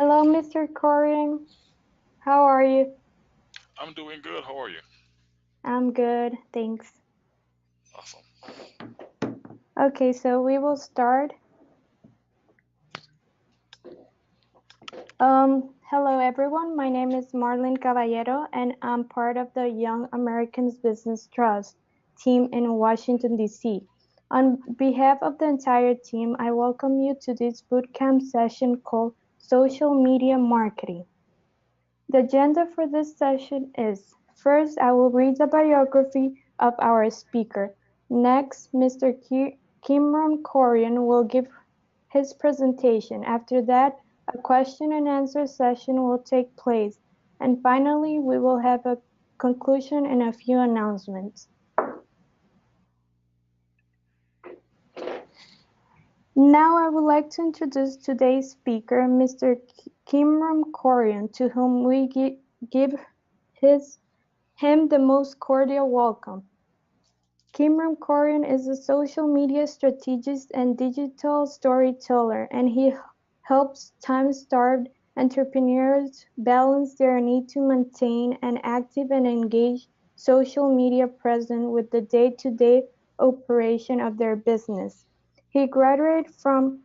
Hello, Mr. Corion. How are you? I'm doing good. How are you? I'm good, thanks. Awesome. Okay, so we will start. Hello everyone. My name is Marlene Caballero, and I'm part of the Young Americans Business Trust team in Washington, D.C. On behalf of the entire team, I welcome you to this bootcamp session called Social Media Marketing. The agenda for this session is: first, I will read the biography of our speaker. Next, Mr. Kimron Corion will give his presentation. After that, a question and answer session will take place. And finally, we will have a conclusion and a few announcements. Now I would like to introduce today's speaker, Mr. Kimron Corion, to whom we give him the most cordial welcome. Kimron Corion is a social media strategist and digital storyteller, and he helps time-starved entrepreneurs balance their need to maintain an active and engaged social media presence with the day-to-day operation of their business. He graduated from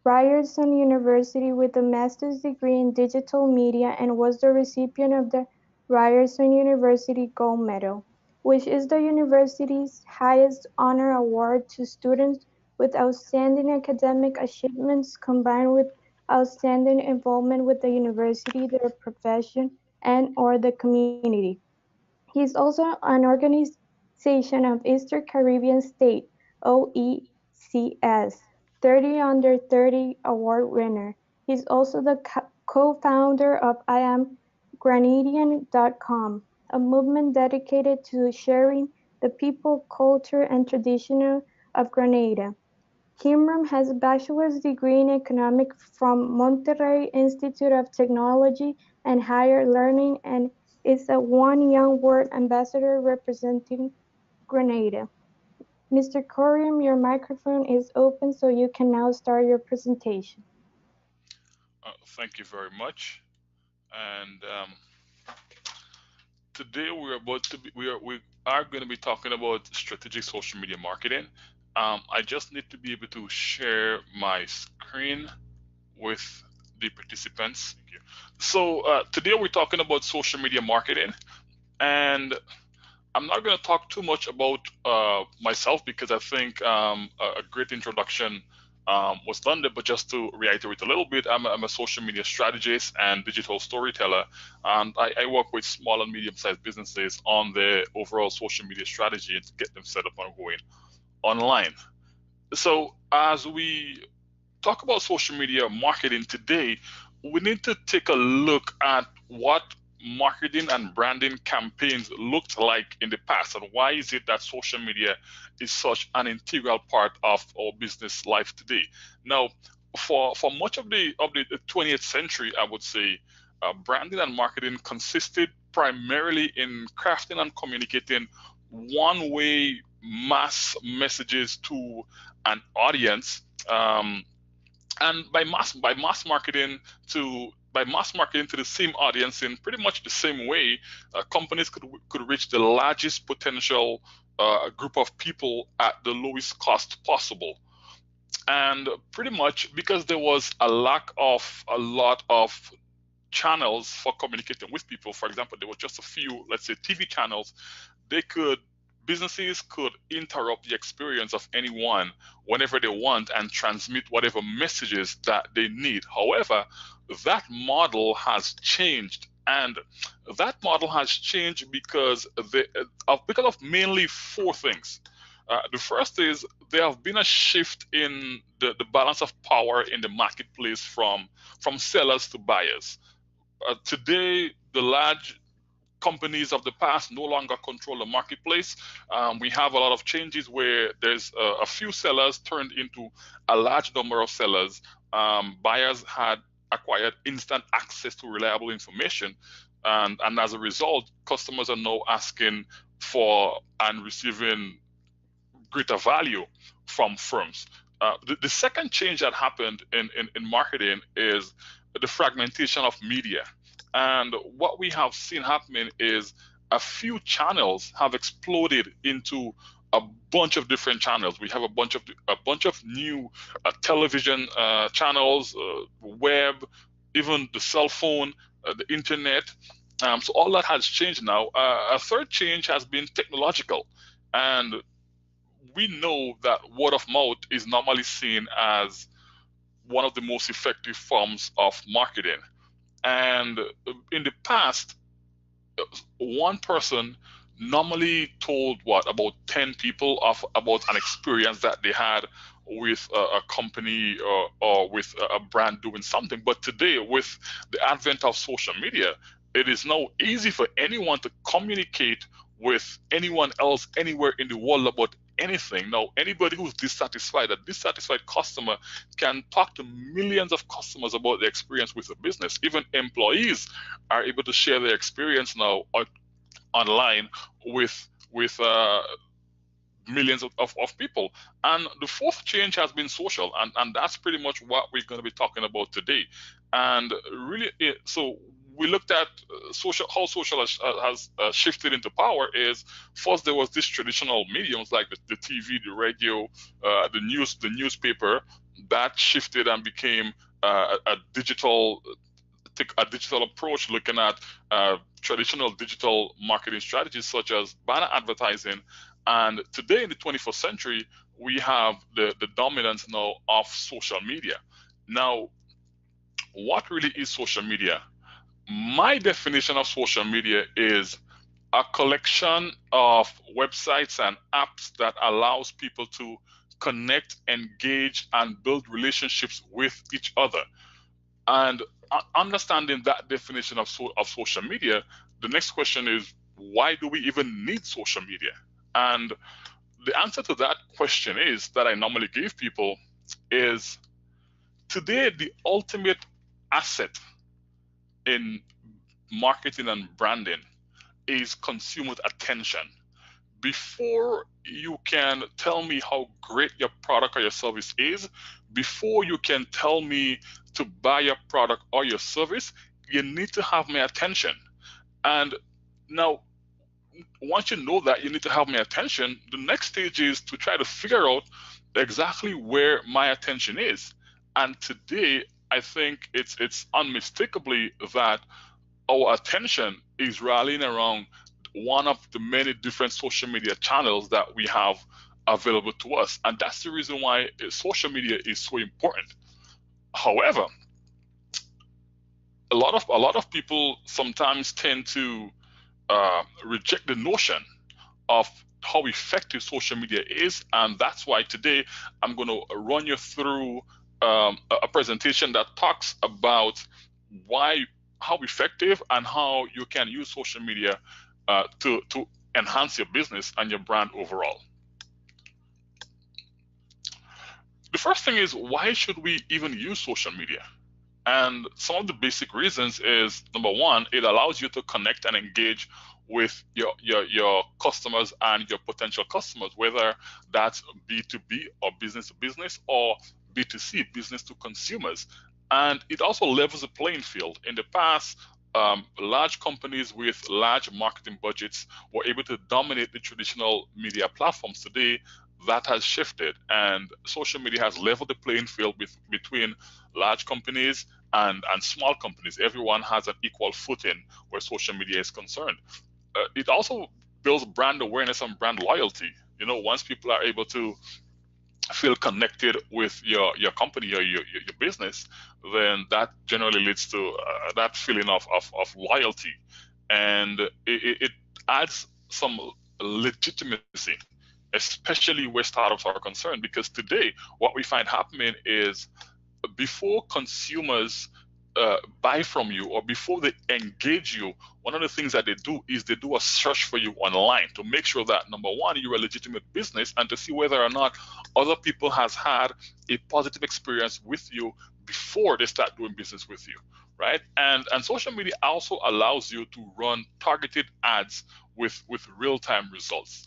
Ryerson University with a master's degree in digital media and was the recipient of the Ryerson University Gold Medal, which is the university's highest honor award to students with outstanding academic achievements combined with outstanding involvement with the university, their profession, and/or the community. He is also an Organization of Eastern Caribbean States (OECS) 30 Under 30 award winner. He is also the co-founder of IamGrenadian.com, a movement dedicated to sharing the people, culture, and tradition of Grenada. Kimron has a bachelor's degree in economics from Monterrey Institute of Technology and Higher Learning and is a One Young World Ambassador representing Grenada. Mr. Corium, your microphone is open, so you can now start your presentation. Thank you very much. And today we're about to be, we are going to be talking about strategic social media marketing. I just need to be able to share my screen with the participants. Thank you. So today we're talking about social media marketing, and I'm not going to talk too much about myself because I think a great introduction was done there. But just to reiterate a little bit, I'm a social media strategist and digital storyteller, and I work with small and medium-sized businesses on their overall social media strategy and to get them set up and going online. So as we talk about social media marketing today, we need to take a look at what marketing and branding campaigns looked like in the past and why is it that social media is such an integral part of our business life today. Now, for much of the 20th century, I would say branding and marketing consisted primarily in crafting and communicating one way mass messages to an audience. And by mass marketing to the same audience in pretty much the same way, companies could reach the largest potential group of people at the lowest cost possible. And pretty much because there was a lot of channels for communicating with people. For example, there was just a few, let's say, TV channels. They could Businesses could interrupt the experience of anyone whenever they want and transmit whatever messages that they need. However, that model has changed, and that model has changed because of mainly four things. The first is there have been a shift in the balance of power in the marketplace from sellers to buyers. Today, the large companies of the past no longer control the marketplace. We have a lot of changes where there's a few sellers turned into a large number of sellers. Buyers had acquired instant access to reliable information, and as a result, customers are now asking for and receiving greater value from firms. The second change that happened in marketing is the fragmentation of media. And what we have seen happening is a few channels have exploded into a bunch of different channels. We have a bunch of new television channels, web, even the cell phone, the internet. So all that has changed now. A third change has been technological, and we know that word of mouth is normally seen as one of the most effective forms of marketing. And in the past, one person normally told about 10 people about an experience that they had with a company or with a brand doing something. But today, with the advent of social media, it is now easy for anyone to communicate with anyone else anywhere in the world about anything. Now, anybody who's dissatisfied, a dissatisfied customer, can talk to millions of customers about their experience with a business. Even employees are able to share their experience now online with millions of people. And the fourth change has been social, and that's pretty much what we're going to be talking about today. And really, so we looked at how social has shifted into power. Is first there was this traditional mediums like the TV, the radio, the newspaper, that shifted and became a digital approach, looking at traditional digital marketing strategies such as banner advertising. And today in the 21st century, we have the dominance now of social media. Now, what really is social media? My definition of social media is a collection of websites and apps that allows people to connect, engage, and build relationships with each other. And understanding that definition of social media, the next question is, why do we even need social media? And the answer to that question is that I normally give people is, today the ultimate asset in marketing and branding is consumers' attention. Before you can tell me how great your product or your service is, before you can tell me to buy your product or your service, you need to have my attention. And now, once you know that you need to have my attention, the next stage is to try to figure out exactly where my attention is. And today, I think it's unmistakably that our attention is rallying around one of the many different social media channels that we have available to us. And that's the reason why social media is so important. However, a lot of people sometimes tend to reject the notion of how effective social media is, and that's why today I'm going to run you through a presentation that talks about how effective and how you can use social media to enhance your business and your brand overall. The first thing is, why should we even use social media? And some of the basic reasons is, number one, it allows you to connect and engage with your customers and your potential customers, whether that's B2B or business to business, or B2C, business to consumers. And it also levels the playing field. In the past, large companies with large marketing budgets were able to dominate the traditional media platforms. Today, that has shifted, and social media has leveled the playing field between large companies and small companies. Everyone has an equal footing where social media is concerned. It also builds brand awareness and brand loyalty. Once people are able to feel connected with your company or your business, then that generally leads to that feeling of loyalty, and it adds some legitimacy, especially where startups are concerned. Because today, what we find happening is, before consumers buy from you or before they engage you, one of the things that they do is they do a search for you online to make sure that, number one, you're a legitimate business, and to see whether or not other people has had a positive experience with you before they start doing business with you, right? And social media also allows you to run targeted ads with real-time results.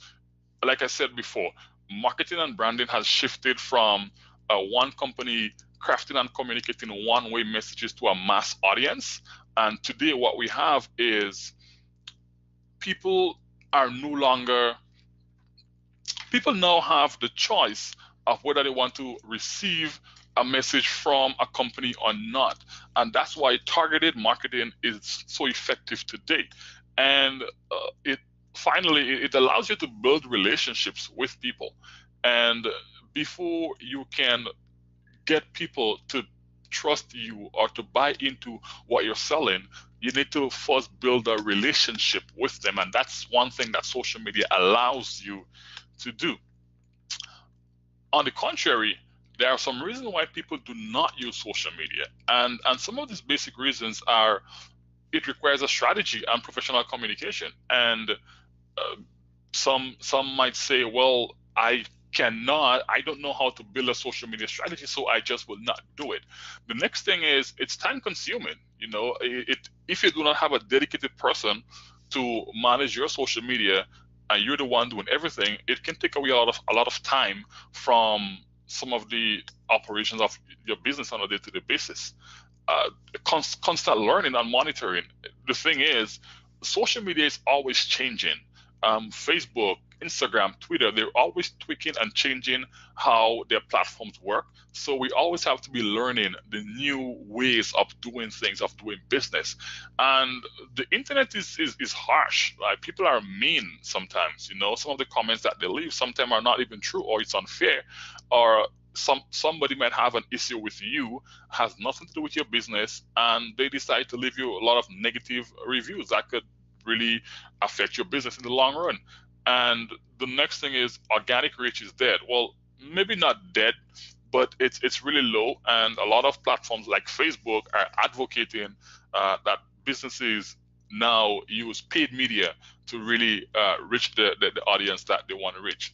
Like I said before, marketing and branding has shifted from one company crafting and communicating one-way messages to a mass audience. And today what we have is people now have the choice of whether they want to receive a message from a company or not. And that's why targeted marketing is so effective today. And it allows you to build relationships with people. And before you can get people to trust you or to buy into what you're selling, you need to first build a relationship with them. And that's one thing that social media allows you to do. On the contrary, there are some reasons why people do not use social media. And some of these basic reasons are it requires a strategy and professional communication. And some might say, well, I don't know how to build a social media strategy, so I just will not do it. The next thing is it's time consuming. If you do not have a dedicated person to manage your social media and you're the one doing everything, it can take away a lot of time from some of the operations of your business on a day-to-day basis. Constant learning and monitoring. The thing is, social media is always changing. Facebook, Instagram, Twitter, they're always tweaking and changing how their platforms work. So we always have to be learning the new ways of doing things, of doing business. And the internet is harsh. Like, people are mean sometimes. Some of the comments that they leave sometimes are not even true, or it's unfair, or somebody might have an issue with you, has nothing to do with your business, and they decide to leave you a lot of negative reviews that could really affect your business in the long run. And the next thing is organic reach is dead. Well, maybe not dead, but it's really low. And a lot of platforms like Facebook are advocating that businesses now use paid media to really reach the audience that they want to reach.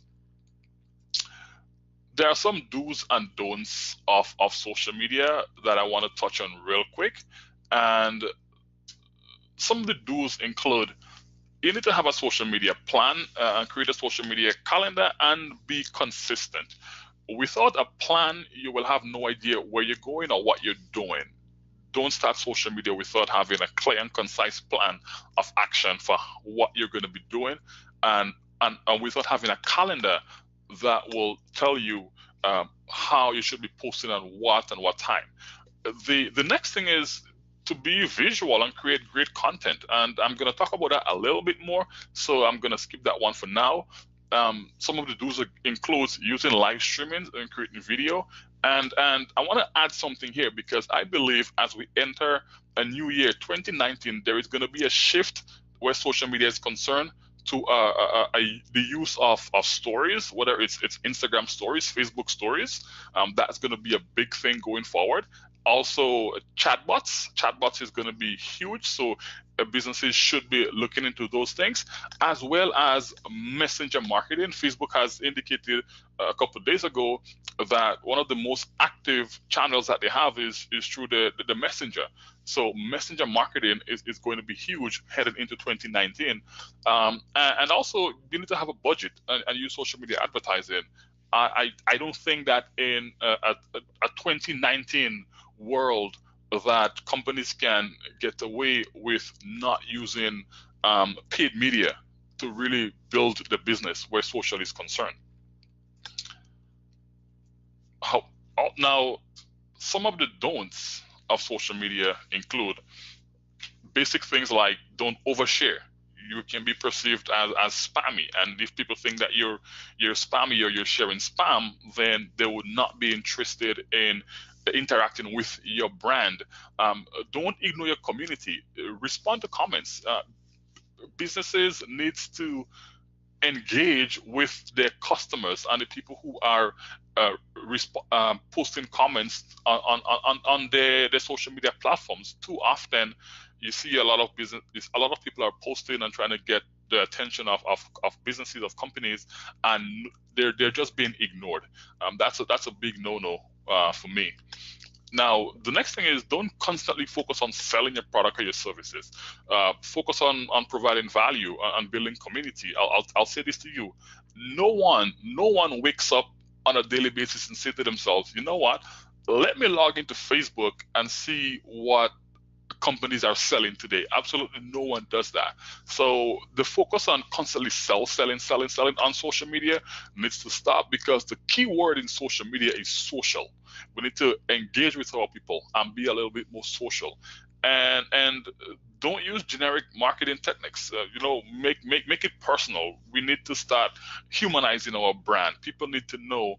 There are some do's and don'ts of social media that I want to touch on real quick. And some of the do's include you need to have a social media plan and create a social media calendar and be consistent. Without a plan, you will have no idea where you're going or what you're doing. Don't start social media without having a clear and concise plan of action for what you're going to be doing, and without having a calendar that will tell you how you should be posting on what and what time. The next thing is to be visual and create great content. And I'm going to talk about that a little bit more, so I'm going to skip that one for now. Some of the do's includes using live streaming and creating video. And I want to add something here, because I believe as we enter a new year, 2019, there is going to be a shift where social media is concerned to the use of stories, whether it's Instagram stories, Facebook stories. That's going to be a big thing going forward. Also, chatbots is going to be huge, so businesses should be looking into those things, as well as messenger marketing. Facebook has indicated a couple of days ago that one of the most active channels that they have is through the messenger. So messenger marketing is going to be huge headed into 2019. And also, you need to have a budget and use social media advertising. I don't think that in a 2019 world that companies can get away with not using paid media to really build the business where social is concerned. Now, some of the don'ts of social media include basic things like don't overshare. You can be perceived as spammy, and if people think that you're spammy or you're sharing spam, then they would not be interested in interacting with your brand. Don't ignore your community. Respond to comments. Businesses needs to engage with their customers and the people who are posting comments on their social media platforms. Too often, you see a lot of people are posting and trying to get the attention of businesses, of companies, and they're just being ignored. That's a big no-no for me. Now, the next thing is don't constantly focus on selling your product or your services. Focus on providing value and building community. I'll say this to you: no one wakes up on a daily basis and say to themselves, you know what? let me log into Facebook and see what companies are selling today. Absolutely no one does that. So the focus on constantly selling on social media needs to stop, because the key word in social media is social. We need to engage with our people and be a little bit more social. And don't use generic marketing techniques. Make it personal. We need to start humanizing our brand. People need to know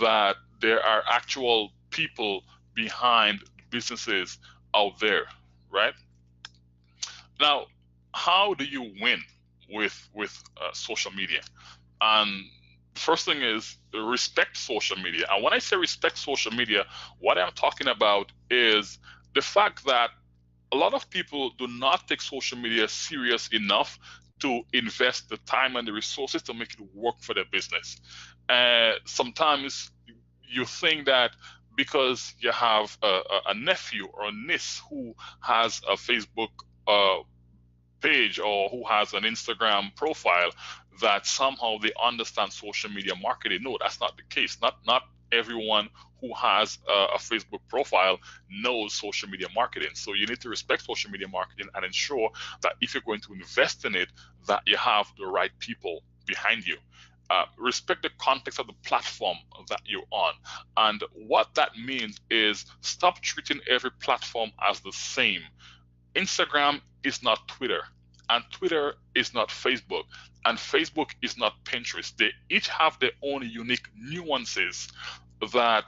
that there are actual people behind businesses out there, right? Now, how do you win with social media? And first thing is respect social media. And when I say respect social media, what I'm talking about is the fact that a lot of people do not take social media serious enough to invest the time and the resources to make it work for their business. Sometimes you think that because you have a nephew or a niece who has a Facebook page or who has an Instagram profile, that somehow they understand social media marketing. No, that's not the case. Not everyone who has a Facebook profile knows social media marketing. So you need to respect social media marketing and ensure that if you're going to invest in it, that you have the right people behind you. Respect the context of the platform that you're on. And what that means is stop treating every platform as the same. Instagram is not Twitter, and Twitter is not Facebook, and Facebook is not Pinterest. They each have their own unique nuances that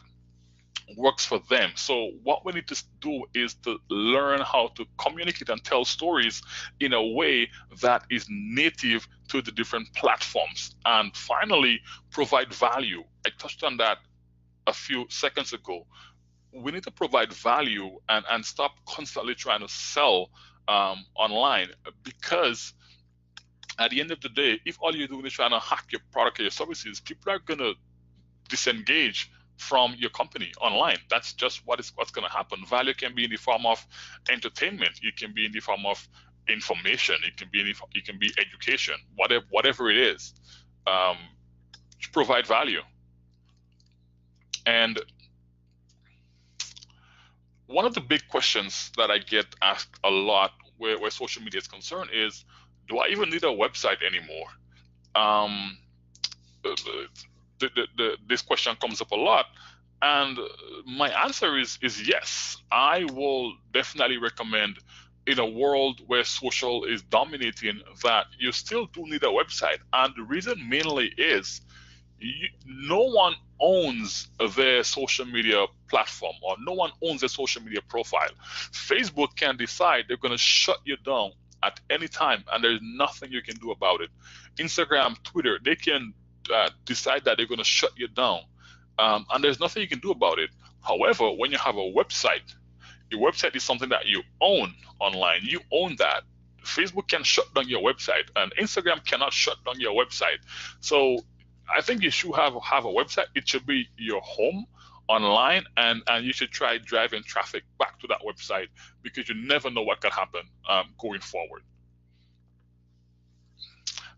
works for them. So what we need to do is to learn how to communicate and tell stories in a way that is native to the different platforms. And finally, provide value. I touched on that a few seconds ago. We need to provide value and stop constantly trying to sell online, because at the end of the day, if all you're doing is trying to hack your product or your services, people are going to disengage from your company online. That's just what's going to happen. Value can be in the form of entertainment. It can be in the form of information. It can be education. Whatever it is, provide value. And one of the big questions that I get asked a lot where social media is concerned is, do I even need a website anymore? This question comes up a lot, and my answer is yes. I will definitely recommend, in a world where social is dominating, that you still do need a website. And the reason mainly is no one owns their social media platform, or no one owns their social media profile. Facebook can decide they're going to shut you down at any time, and there's nothing you can do about it. Instagram, Twitter, they can decide that they're going to shut you down, and there's nothing you can do about it. However, when you have a website, your website is something that you own online. You own that. Facebook can shut down your website, and Instagram cannot shut down your website. So I think you should have a website. It should be your home online, and you should try driving traffic back to that website, because you never know what can happen going forward.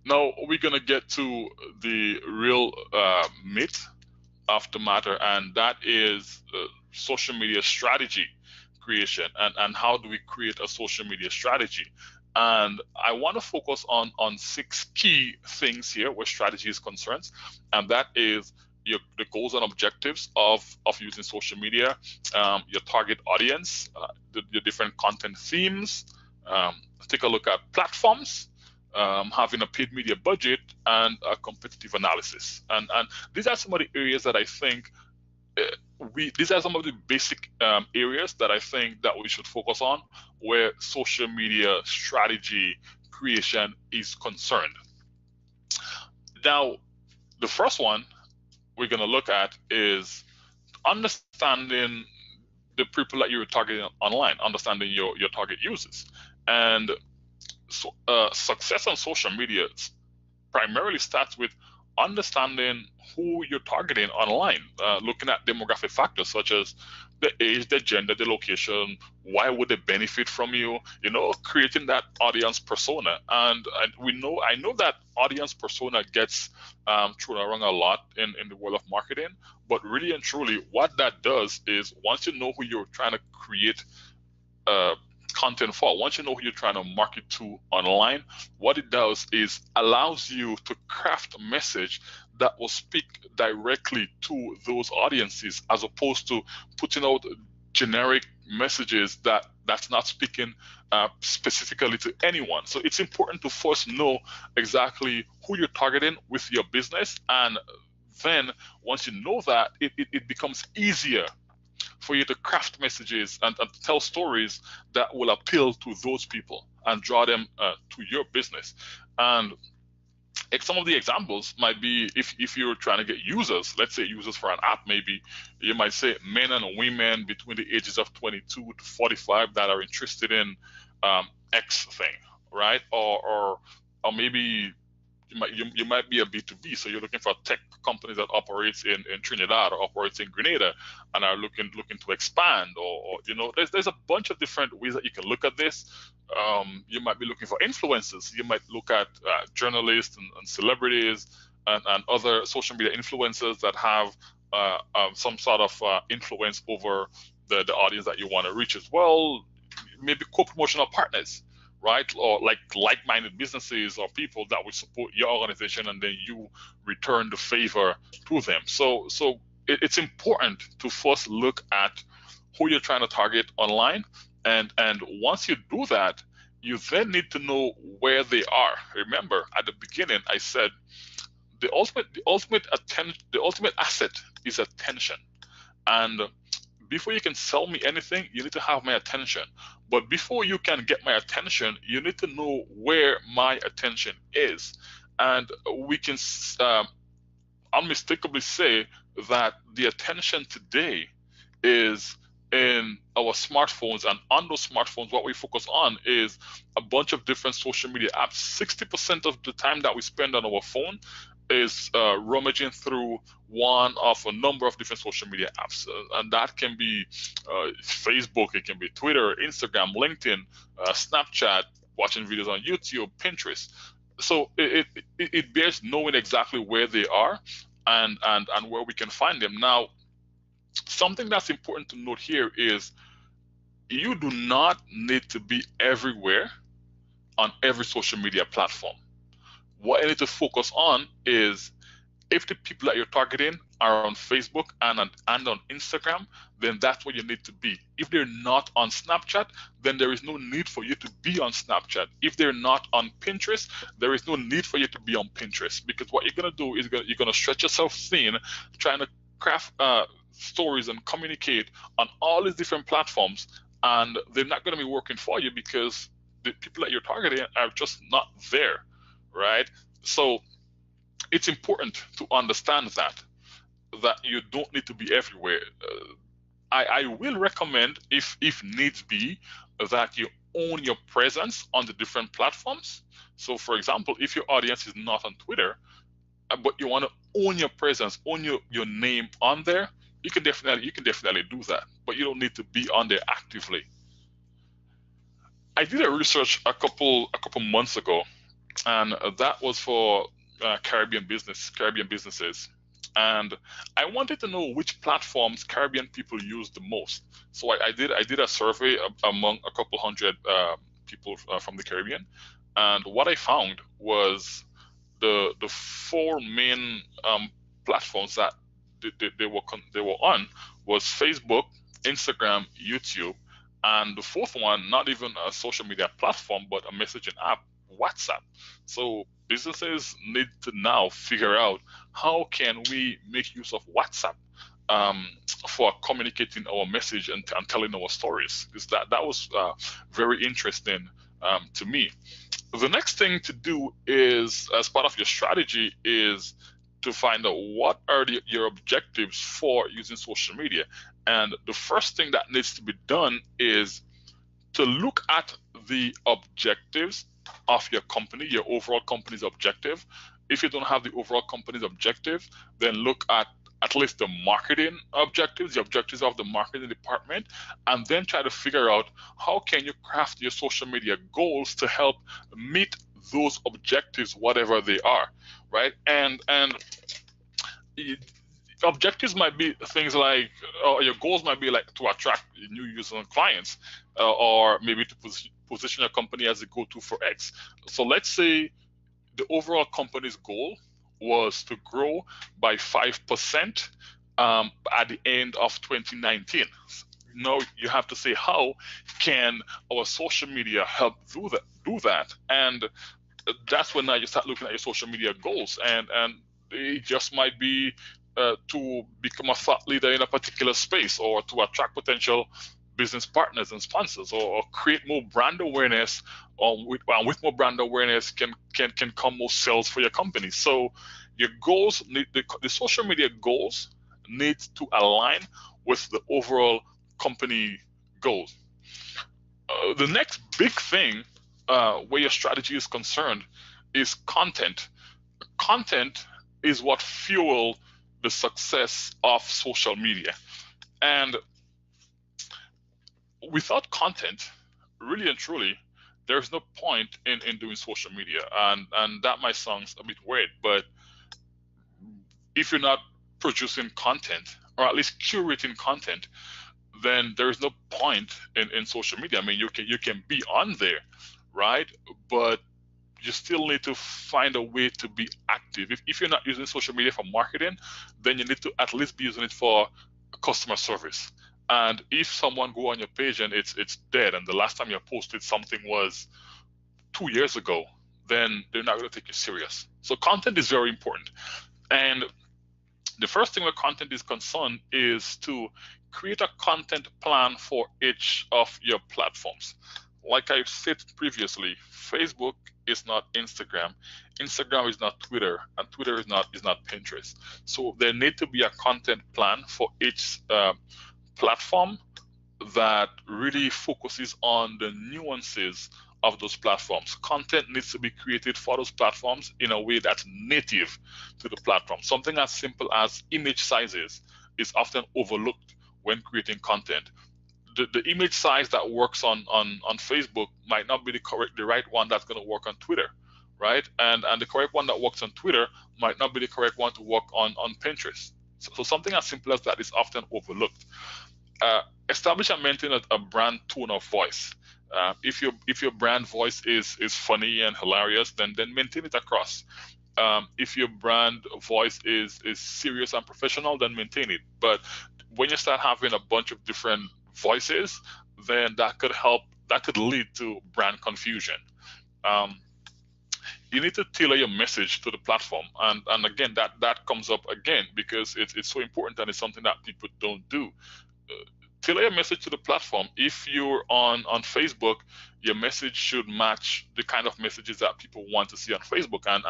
Now we're going to get to the real myth of the matter, and that is social media strategy creation, and how do we create a social media strategy. And I want to focus on 6 key things here where strategy is concerned, and that is the goals and objectives of using social media, your target audience, the different content themes, take a look at platforms, having a paid media budget, and a competitive analysis. And these are some of the areas that I think these are some of the basic areas that I think that we should focus on where social media strategy creation is concerned. Now, the first one we're going to look at is understanding the people that you're targeting online, understanding your target users. And so, success on social media primarily starts with understanding who you're targeting online, looking at demographic factors such as the age, the gender, the location, why would they benefit from you, creating that audience persona. And I know that audience persona gets thrown around a lot in the world of marketing, but really and truly what that does is, once you know who you're trying to create content for, once you know who you're trying to market to online, what it does is allows you to craft a message that will speak directly to those audiences, as opposed to putting out generic messages that's not speaking specifically to anyone. So it's important to first know exactly who you're targeting with your business, and then once you know that, it becomes easier for you to craft messages and tell stories that will appeal to those people and draw them to your business. And some of the examples might be, if you're trying to get users, let's say users for an app, maybe you might say men and women between the ages of 22 to 45 that are interested in X thing, right? Or maybe you might be a B2B, so you're looking for a tech company that operates in Trinidad or operates in Grenada and are looking to expand, or there's a bunch of different ways that you can look at this. You might be looking for influencers. You might look at journalists and celebrities and other social media influencers that have some sort of influence over the audience that you want to reach as well. Maybe co-promotional partners, right? Or like-minded businesses or people that will support your organization, and then you return the favor to them. So it's important to first look at who you're trying to target online, and once you do that, you then need to know where they are. Remember, at the beginning, I said the ultimate asset is attention, and before you can sell me anything, you need to have my attention. But before you can get my attention, you need to know where my attention is. And we can unmistakably say that the attention today is in our smartphones, and on those smartphones, what we focus on is a bunch of different social media apps. 60% of the time that we spend on our phone is rummaging through one of a number of different social media apps, and that can be Facebook, it can be Twitter, Instagram, LinkedIn, Snapchat, watching videos on YouTube, Pinterest. So it bears knowing exactly where they are and where we can find them. Now, something that's important to note here is you do not need to be everywhere on every social media platform. What I need to focus on is, if the people that you're targeting are on Facebook and on Instagram, then that's where you need to be. If they're not on Snapchat, then there is no need for you to be on Snapchat. If they're not on Pinterest, there is no need for you to be on Pinterest, because what you're going to do is you're going to stretch yourself thin trying to craft stories and communicate on all these different platforms, and they're not going to be working for you because the people that you're targeting are just not there, right? So it's important to understand that you don't need to be everywhere. I will recommend, if needs be, that you own your presence on the different platforms. So for example, if your audience is not on Twitter, but you want to own your presence, own your name on there, you can definitely do that, but you don't need to be on there actively. I did a research a couple months ago, and that was for Caribbean businesses, and I wanted to know which platforms Caribbean people use the most. So I did a survey among a couple hundred people from the Caribbean, and what I found was the four main platforms that they were on was Facebook, Instagram, YouTube, and the fourth one, not even a social media platform, but a messaging app, WhatsApp. So businesses need to now figure out, how can we make use of WhatsApp for communicating our message and telling our stories? Because that was very interesting to me. The next thing to do is, as part of your strategy, is to find out what are your objectives for using social media. And the first thing that needs to be done is to look at the objectives of your company, your overall company's objective. If you don't have the overall company's objective, then look at at least the marketing objectives, the objectives of the marketing department, and then try to figure out how can you craft your social media goals to help meet those objectives, whatever they are, right? And objectives might be things like, your goals might be like to attract new users and clients, or maybe to position your company as a go-to for X. So let's say the overall company's goal was to grow by 5% at the end of 2019. Now you have to say, how can our social media help do that? And that's when now you start looking at your social media goals, and it just might be to become a thought leader in a particular space, or to attract potential business partners and sponsors, or create more brand awareness. With more brand awareness can come more sales for your company. So your goals need the social media goals need to align with the overall company goals. The next big thing, where your strategy is concerned, is content. Content is what fuel the success of social media. And without content, really and truly, there's no point in doing social media. And that might sound a bit weird, but if you're not producing content, or at least curating content, then there is no point in social media. I mean, you can be on there, right? But you still need to find a way to be active. If you're not using social media for marketing, then you need to at least be using it for customer service. And if someone go on your page and it's dead, and the last time you posted something was 2 years ago, then they're not going to take you serious. So content is very important. And the first thing where content is concerned is to create a content plan for each of your platforms. Like I said previously, Facebook is not Instagram, Instagram is not Twitter, and Twitter is not Pinterest. So there need to be a content plan for each platform that really focuses on the nuances of those platforms. Content needs to be created for those platforms in a way that's native to the platform. Something as simple as image sizes is often overlooked when creating content. The image size that works on Facebook might not be the right one that's going to work on Twitter, right? And the correct one that works on Twitter might not be the correct one to work on Pinterest. So something as simple as that is often overlooked. Establish and maintain a brand tone of voice. If your brand voice is funny and hilarious, then maintain it across. If your brand voice is serious and professional, then maintain it. But when you start having a bunch of different voices, then that could lead to brand confusion. You need to tailor your message to the platform, and again, that comes up again because it's so important, and it's something that people don't do. Tailor your message to the platform. If you're on Facebook, your message should match the kind of messages that people want to see on Facebook, and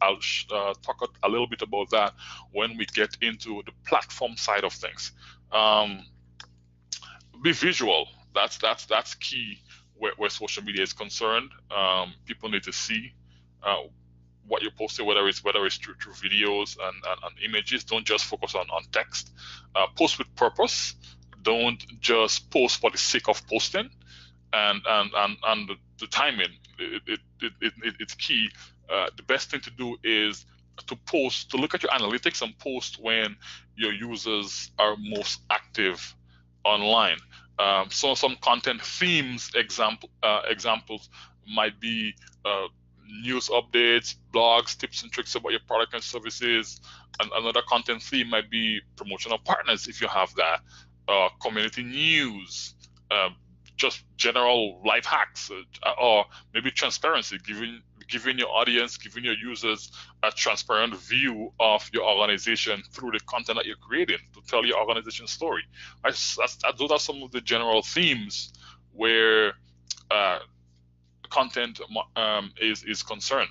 I'll talk a little bit about that when we get into the platform side of things. Be visual. That's key where social media is concerned. People need to see what you're posting, whether it's through videos and images. Don't just focus on text. Post with purpose. Don't just post for the sake of posting. And the timing, it's key. The best thing to do is to look at your analytics and post when your users are most active online. So some content themes examples might be news updates, blogs, tips and tricks about your product and services. And another content theme might be promotional partners if you have that, community news, just general life hacks, or maybe transparency, giving your audience, giving your users a transparent view of your organization through the content that you're creating to tell your organization story. Those are some of the general themes where content is concerned.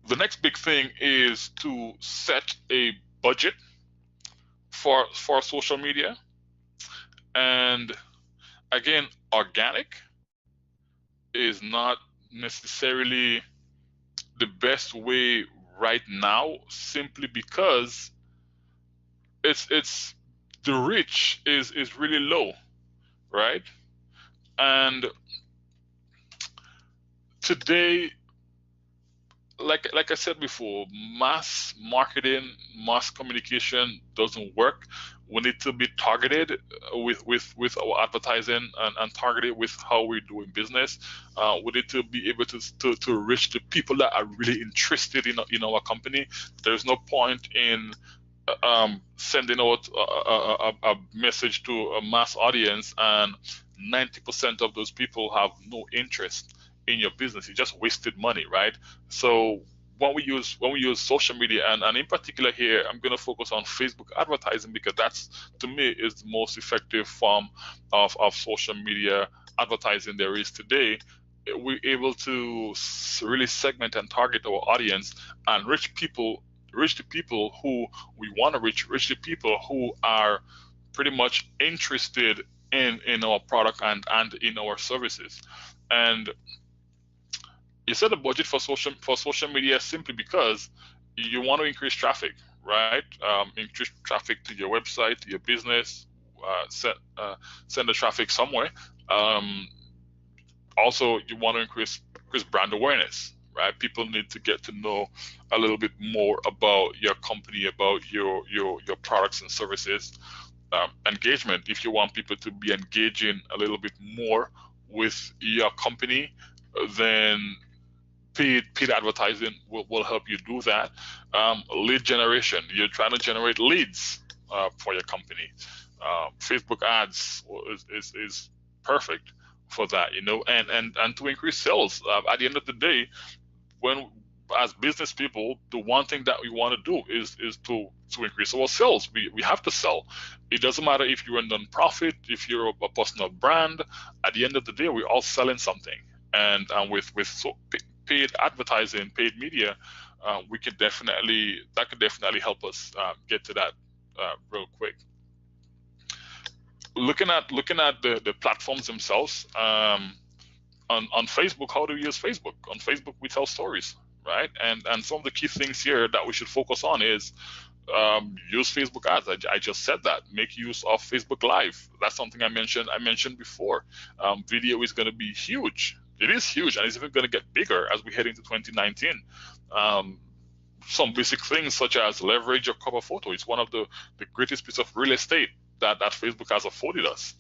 The next big thing is to set a budget for social media. And again, organic is not necessarily the best way right now, simply because it's the reach is really low, right? And today, like I said before, mass marketing, mass communication doesn't work. We need to be targeted with our advertising, and targeted with how we're doing business. We need to be able to reach the people that are really interested in our company. There's no point in sending out a message to a mass audience and 90% of those people have no interest in your business. You just wasted money, right? So when we use social media, and in particular here, I'm going to focus on Facebook advertising, because that's, to me, is the most effective form of social media advertising there is today. We're able to really segment and target our audience and reach the people who we want to reach the people who are pretty much interested in our product and in our services. And you set a budget for social media simply because you want to increase traffic, right? Increase traffic to your website, to your business, send the traffic somewhere. Um, Also, you want to increase brand awareness, right? People need to get to know a little bit more about your company, about your products and services. Engagement, if you want people to be engaging a little bit more with your company, then paid advertising will help you do that. Lead generation, you're trying to generate leads for your company. Facebook ads is perfect for that, and to increase sales. At the end of the day, when as business people, the one thing that we want to do is to increase our sales. We have to sell. It doesn't matter if you're a non-profit, if you're a personal brand. At the end of the day, we're all selling something. And with paid advertising, paid media, we could definitely that could definitely help us get to that real quick. Looking at the platforms themselves. On Facebook, how do we use Facebook? On Facebook, we tell stories, right? And some of the key things here that we should focus on is use Facebook ads. I just said that. Make use of Facebook Live. That's something I mentioned before. Video is going to be huge. It is huge, and it's even going to get bigger as we head into 2019. Some basic things such as leverage your cover photo. It's one of the greatest piece of real estate that Facebook has afforded us.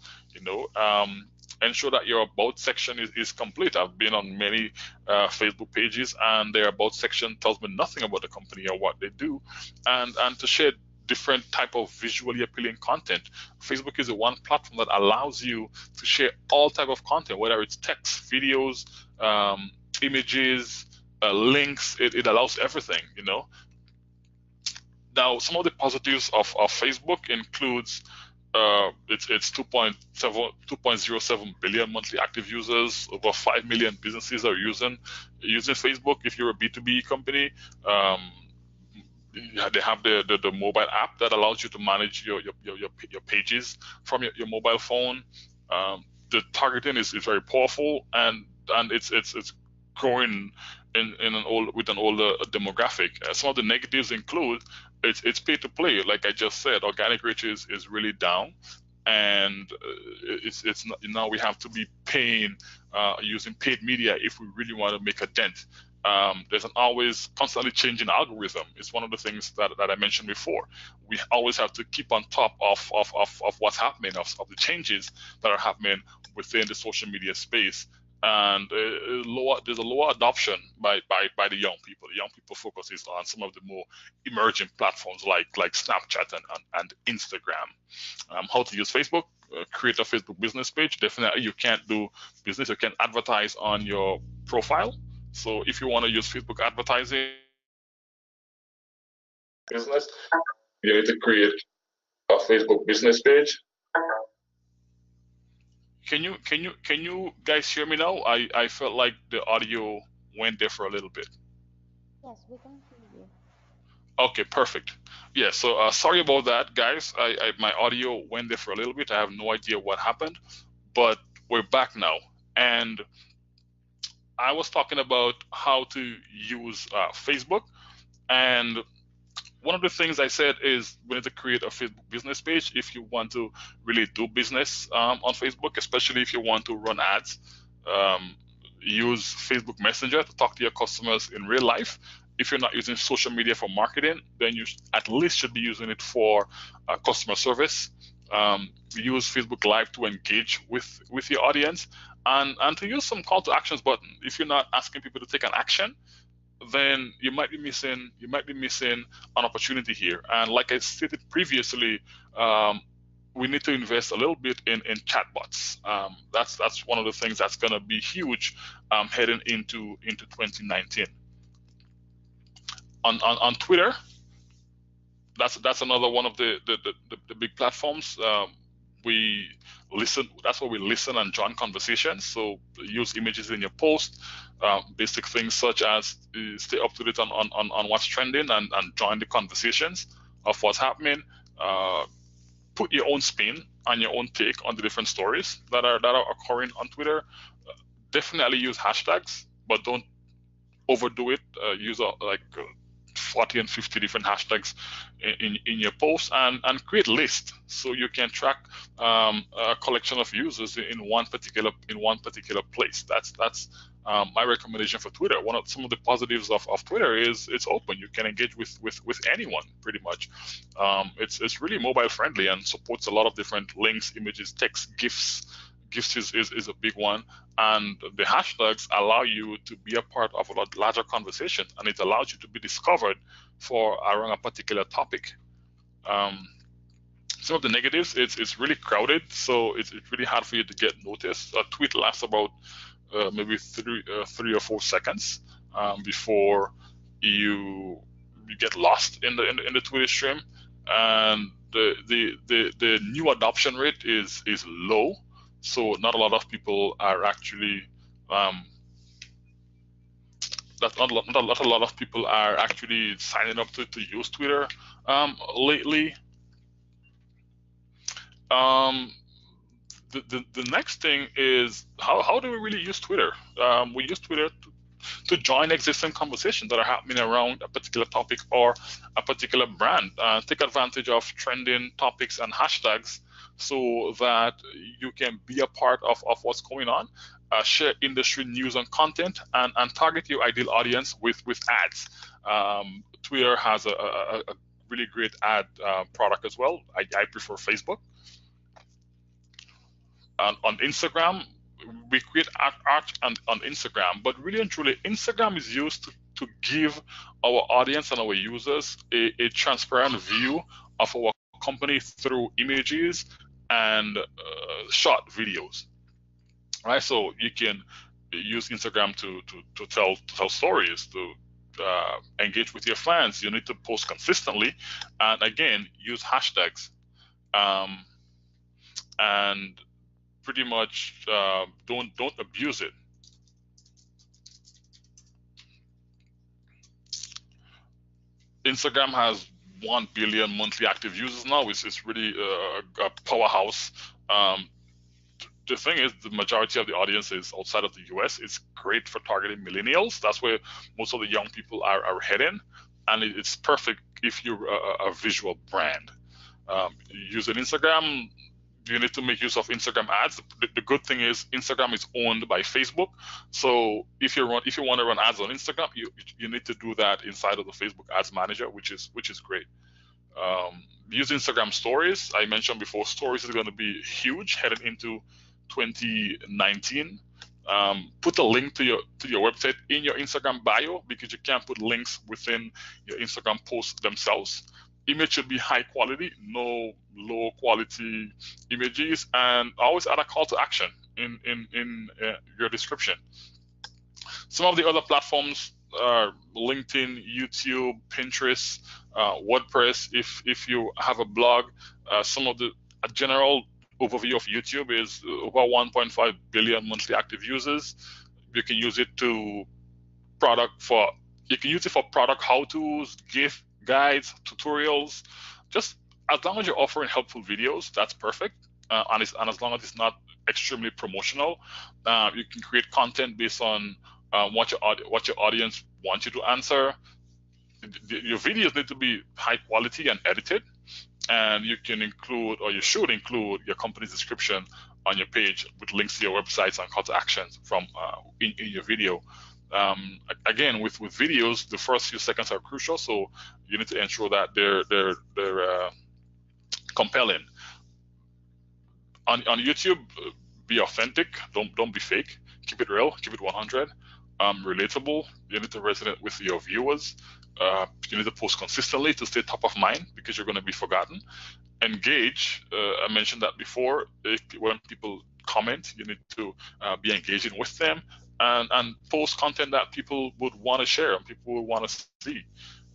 Ensure that your about section is complete. I've been on many Facebook pages, and their about section tells me nothing about the company or what they do. And to share different type of visually appealing content, Facebook is the one platform that allows you to share all type of content, whether it's text, videos, images, links. It allows everything. Now, some of the positives of Facebook includes it's 2.07 billion monthly active users. Over 5 million businesses are using Facebook. If you're a B2B company, they have the mobile app that allows you to manage your pages from your mobile phone. The targeting is very powerful, and it's growing with an older demographic. Some of the negatives include it's pay to play. Like I just said, organic reach is really down, and it's not, now we have to be paying using paid media if we really want to make a dent. There's an always constantly changing algorithm. It's one of the things that I mentioned before. We always have to keep on top of what's happening, of the changes that are happening within the social media space. And there's a lower adoption by the young people. The young people focuses on some of the more emerging platforms like Snapchat and Instagram. How to use Facebook? Create a Facebook business page. Definitely, you can't do business. You can advertise on your profile. So if you want to use Facebook advertising business, you need to create a Facebook business page. Can you guys hear me now? I felt like the audio went there for a little bit. Yes, we can hear you. Okay, perfect. Yeah, so sorry about that, guys. My audio went there for a little bit. I have no idea what happened, but we're back now. And I was talking about how to use Facebook, and one of the things I said is we need to create a Facebook business page if you want to really do business on Facebook, especially if you want to run ads. Use Facebook Messenger to talk to your customers in real life. If you're not using social media for marketing, then you at least should be using it for customer service. Use Facebook Live to engage with your audience, and to use some call to actions button. If you're not asking people to take an action, then you might be missing an opportunity here. And like I stated previously, we need to invest a little bit in chatbots. That's one of the things that's going to be huge heading into 2019. On Twitter, that's another one of the big platforms. That's where we listen and join conversations. So use images in your post, basic things such as stay up to date on what's trending and join the conversations of what's happening. Put your own spin and your own take on the different stories that are occurring on Twitter. Definitely use hashtags, but don't overdo it. Use 40 and 50 different hashtags in your posts, and create lists so you can track a collection of users in one particular place. That's my recommendation for Twitter. Some of the positives of Twitter is it's open. You can engage with anyone pretty much. It's really mobile friendly and supports a lot of different links, images, text, GIFs. GIFs is a big one, and the hashtags allow you to be a part of a lot larger conversation, and it allows you to be discovered for around a particular topic. Some of the negatives, it's really crowded, so it's really hard for you to get noticed. A tweet lasts about maybe 3 or 4 seconds before you get lost in the Twitter stream, and the new adoption rate is low. So not a lot of people are actually not a lot of people are actually signing up to use Twitter lately. The next thing is how do we really use Twitter? We use Twitter to join existing conversations that are happening around a particular topic or a particular brand. Take advantage of trending topics and hashtags so that you can be a part of what's going on, share industry news and content, and target your ideal audience with ads. Twitter has a really great ad product as well. I prefer Facebook. On Instagram, we create art on Instagram, but really and truly, Instagram is used to give our audience and our users a transparent view of our company through images and short videos, right? So you can use Instagram to tell stories, to engage with your fans. You need to post consistently, and again, use hashtags, and pretty much don't abuse it. Instagram has 1 billion monthly active users now. It's really a powerhouse. The thing is, the majority of the audience is outside of the US. It's great for targeting millennials. That's where most of the young people are heading, and it's perfect if you're a visual brand. Using Instagram, you need to make use of Instagram ads. The good thing is Instagram is owned by Facebook, so if you want to run ads on Instagram, you need to do that inside of the Facebook Ads Manager, which is great. Use Instagram Stories. I mentioned before, Stories is going to be huge heading into 2019. Put a link to your website in your Instagram bio, because you can't put links within your Instagram posts themselves. Image should be high quality, no low quality images, and always add a call to action in your description. Some of the other platforms are LinkedIn, YouTube, Pinterest, WordPress. If you have a blog, a general overview of YouTube is over 1.5 billion monthly active users. You can use it for product how-tos, gift guides, tutorials. Just as long as you're offering helpful videos, that's perfect. And as long as it's not extremely promotional, you can create content based on what your audience wants you to answer. your videos need to be high quality and edited, and you can include, or you should include, your company's description on your page with links to your websites and call to actions from in your video. Again, with videos, the first few seconds are crucial, so you need to ensure that they're compelling. On YouTube, be authentic. Don't be fake. Keep it real. Keep it 100. Relatable. You need to resonate with your viewers. You need to post consistently to stay top of mind, because you're going to be forgotten. Engage. I mentioned that before. When people comment, you need to be engaging with them, and post content that people would want to share and people would want to see.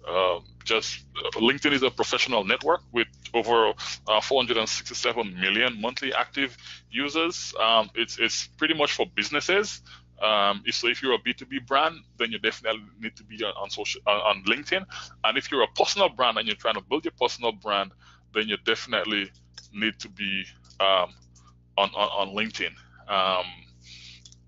LinkedIn is a professional network with over 467 million monthly active users. It's pretty much for businesses. So if you're a B2B brand, then you definitely need to be on LinkedIn. And if you're a personal brand and you're trying to build your personal brand, then you definitely need to be on LinkedIn.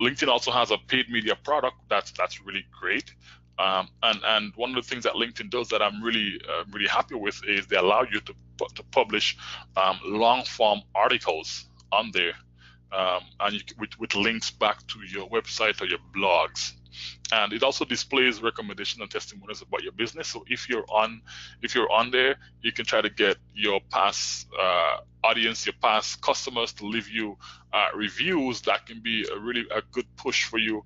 LinkedIn also has a paid media product that's really great. And one of the things that LinkedIn does that I'm really happy with is they allow you to publish long form articles on there, and with links back to your website or your blogs. And it also displays recommendations and testimonials about your business. So if you're on there, you can try to get your past audience, your past customers to leave you reviews that can be a good push for you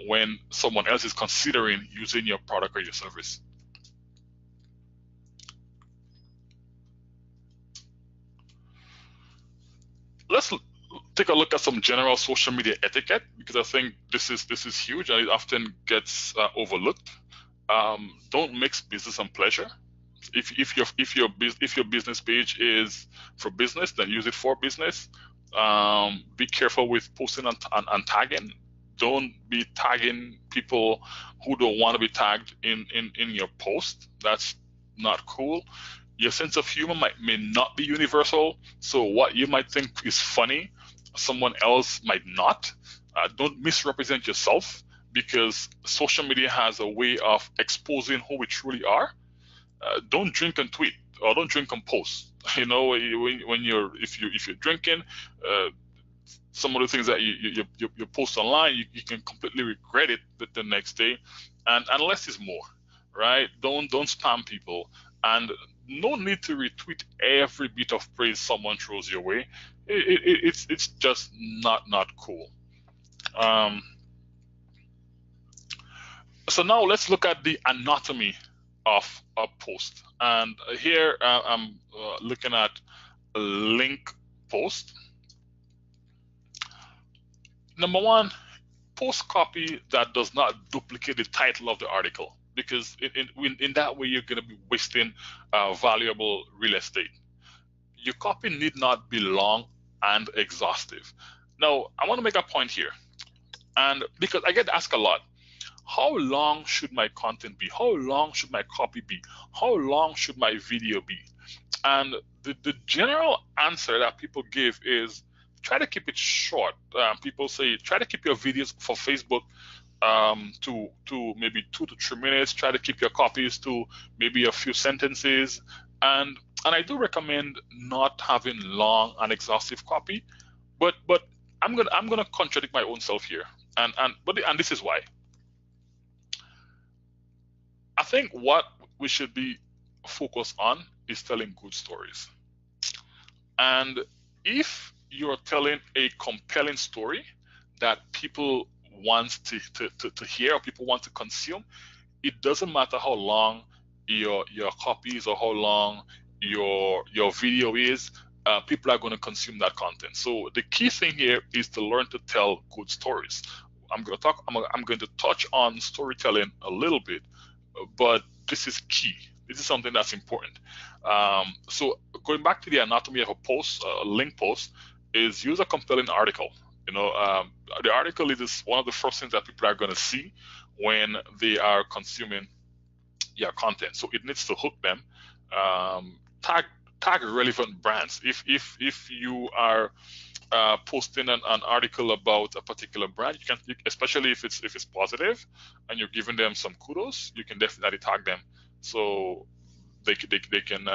when someone else is considering using your product or your service. Let's take a look at some general social media etiquette, because I think this is huge and it often gets overlooked. Don't mix business and pleasure. If your business page is for business, then use it for business. Be careful with posting and tagging. Don't be tagging people who don't want to be tagged in your post. That's not cool. Your sense of humor may not be universal. So what you might think is funny, someone else might not. Don't misrepresent yourself, because social media has a way of exposing who we truly are. Don't drink and tweet, or don't drink and post. You know, if you're drinking, some of the things that you post online, you can completely regret it the next day, and less is more, right? Don't spam people, and no need to retweet every bit of praise someone throws your way. It's just not cool. So now let's look at the anatomy of a post, and here I'm looking at a link post. Number one, post copy that does not duplicate the title of the article, because in that way you're going to be wasting valuable real estate. Your copy need not be long and exhaustive. Now, I want to make a point here, and because I get asked a lot, how long should my content be? How long should my copy be? How long should my video be? And the general answer that people give is, try to keep it short. People say try to keep your videos for Facebook to maybe 2 to 3 minutes. Try to keep your copies to maybe a few sentences. And I do recommend not having long and exhaustive copy. But I'm gonna contradict my own self here. And this is why. I think what we should be focused on is telling good stories. And if you're telling a compelling story that people want to hear or people want to consume, it doesn't matter how long your copy is or how long your video is, people are going to consume that content. So the key thing here is to learn to tell good stories. I'm going to touch on storytelling a little bit, but this is key. This is something that's important. So going back to the anatomy of a post, a link post, is use a compelling article. You know, the article is one of the first things that people are going to see when they are consuming your content. So it needs to hook them. Tag relevant brands. If you are posting an article about a particular brand, especially if it's positive and you're giving them some kudos, you can definitely tag them, so they can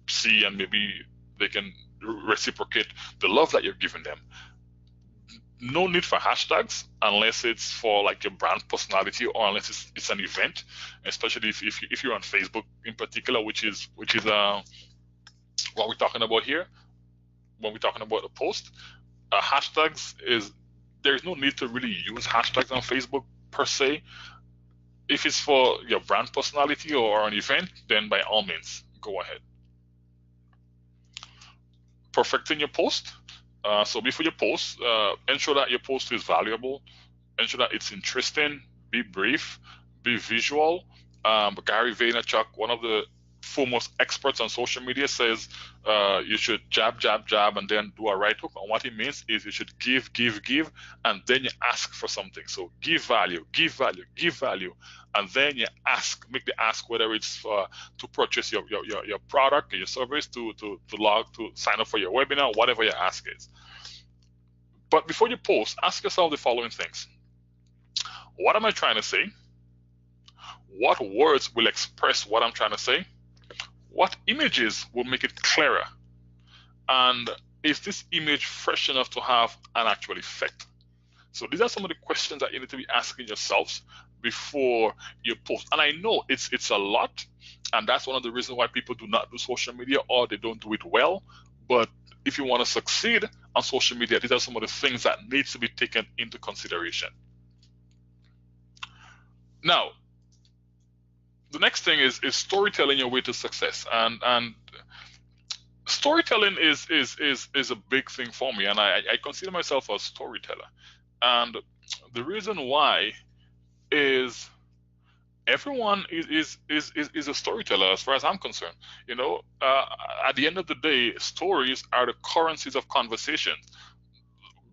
see, and maybe they can reciprocate the love that you're giving them. No need for hashtags unless it's for like your brand personality, or unless it's an event, especially if you're on Facebook in particular, which is what we're talking about here when we're talking about a post. Hashtags is, there's no need to really use hashtags on Facebook per se. If it's for your brand personality or an event, then by all means go ahead. Perfecting your post. So before you post, ensure that your post is valuable, ensure that it's interesting, be brief, be visual. Gary Vaynerchuk, one of the foremost experts on social media, says you should jab, jab, jab, and then do a right hook. And what he means is you should give, and then you ask for something. So give value, and then you ask, make the ask, whether it's to purchase your product or your service, to sign up for your webinar, whatever your ask is. But before you post, ask yourself the following things. What am I trying to say? What words will express what I'm trying to say? What images will make it clearer? And is this image fresh enough to have an actual effect? So these are some of the questions that you need to be asking yourselves before you post. And I know it's a lot, and that's one of the reasons why people do not do social media, or they don't do it well. But if you want to succeed on social media, these are some of the things that needs to be taken into consideration. Now, the next thing is storytelling your way to success, and storytelling is a big thing for me, and I consider myself a storyteller. And the reason why is everyone is a storyteller as far as I'm concerned. You know, at the end of the day, stories are the currencies of conversation.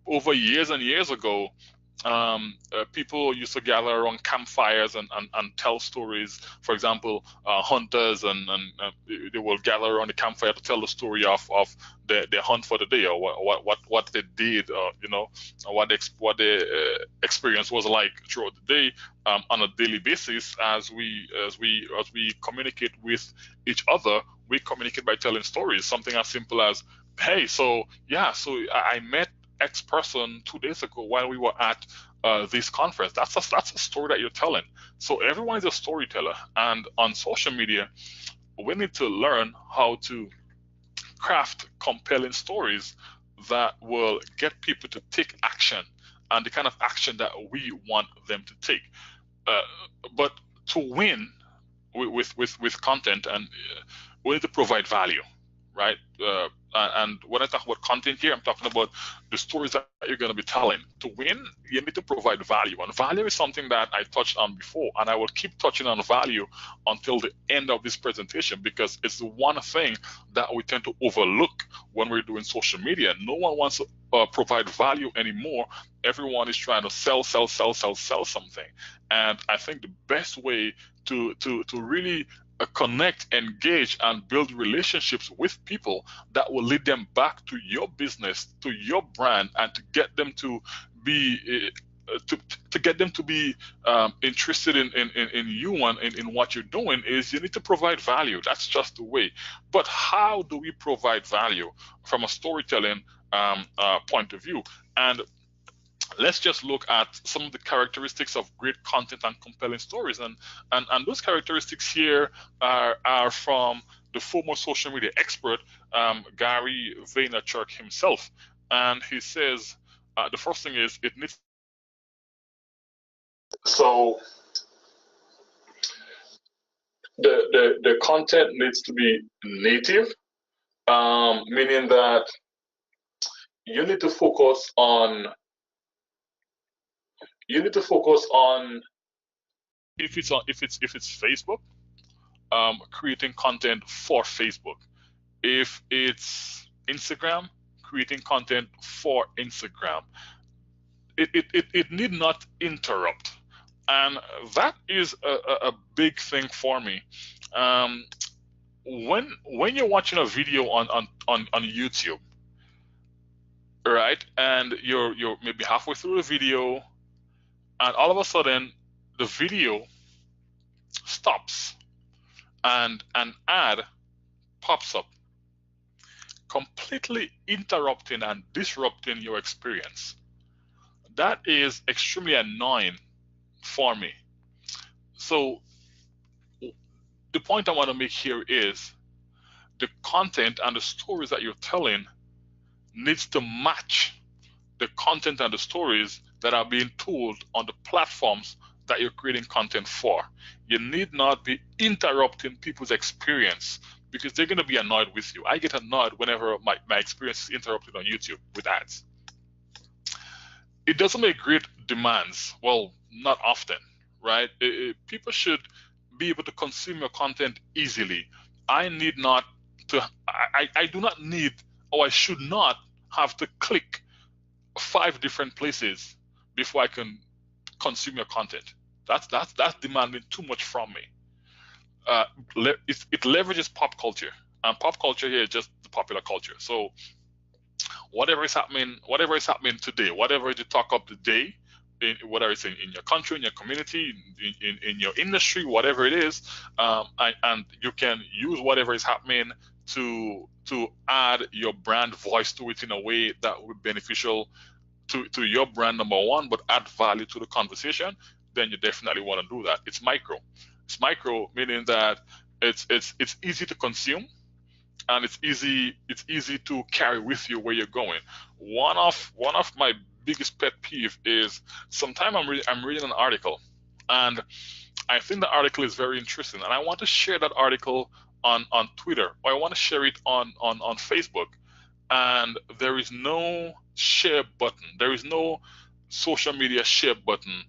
Over years and years ago, people used to gather around campfires and tell stories. For example, hunters and they will gather around the campfire to tell the story of their hunt for the day, or what they did, you know, what the experience was like throughout the day, on a daily basis. As we communicate with each other, we communicate by telling stories. Something as simple as, hey, so I met X person 2 days ago while we were at this conference. That's a story that you're telling. So everyone is a storyteller, and on social media, we need to learn how to craft compelling stories that will get people to take action, and the kind of action that we want them to take. But to win with content, and we need to provide value, right? And when I talk about content here, I'm talking about the stories that you're going to be telling. To win, you need to provide value. And value is something that I touched on before, and I will keep touching on value until the end of this presentation, because it's the one thing that we tend to overlook when we're doing social media. No one wants to provide value anymore. Everyone is trying to sell something. And I think the best way to really connect, engage, and build relationships with people that will lead them back to your business, to your brand, and to get them to be interested in you and in what you're doing, is you need to provide value. That's just the way. But how do we provide value from a storytelling point of view? And let's just look at some of the characteristics of great content and compelling stories. And those characteristics here are from the former social media expert, Gary Vaynerchuk himself. And he says the first thing is it needs. So the content needs to be native, meaning that you need to focus on if it's Facebook, creating content for Facebook. If it's Instagram, creating content for Instagram. It need not interrupt, and that is a big thing for me. When you're watching a video on YouTube, right? And you're maybe halfway through the video, and all of a sudden the video stops and an ad pops up, completely interrupting and disrupting your experience. That is extremely annoying for me. So the point I want to make here is the content and the stories that you're telling needs to match the content and the stories that are being told on the platforms that you're creating content for. You need not be interrupting people's experience because they're going to be annoyed with you. I get annoyed whenever my experience is interrupted on YouTube with ads. It doesn't make great demands. Well, not often, right? People should be able to consume your content easily. I need not to, I do not need, or I should not have to click 5 different places before I can consume your content. That's demanding too much from me. It leverages pop culture, and pop culture here is just the popular culture. So whatever is happening today, whatever is the talk of the day, whether it's in your country, in your community, in your industry, whatever it is, and you can use whatever is happening to add your brand voice to it in a way that will be beneficial to your brand, number one, but add value to the conversation, then you definitely want to do that. It's micro. It's micro, meaning that it's easy to consume, and it's easy to carry with you where you're going. One of my biggest pet peeve is sometimes I'm reading an article, and I think the article is very interesting, and I want to share that article on Twitter, or I want to share it on Facebook, and there is no share button. There is no social media share button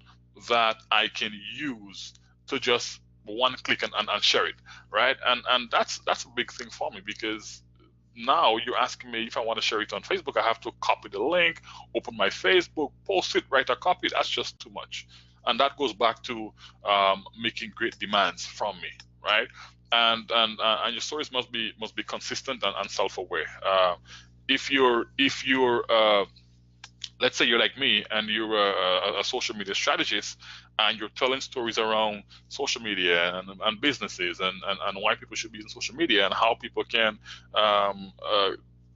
that I can use to just one click and share it, right? And that's a big thing for me, because now you're asking me if I want to share it on Facebook, I have to copy the link, open my Facebook, post it, write a copy. That's just too much. And that goes back to making great demands from me, right? And your stories must be consistent and self-aware. If you're let's say you're like me and you're a social media strategist, and you're telling stories around social media and businesses and why people should be using social media and how people can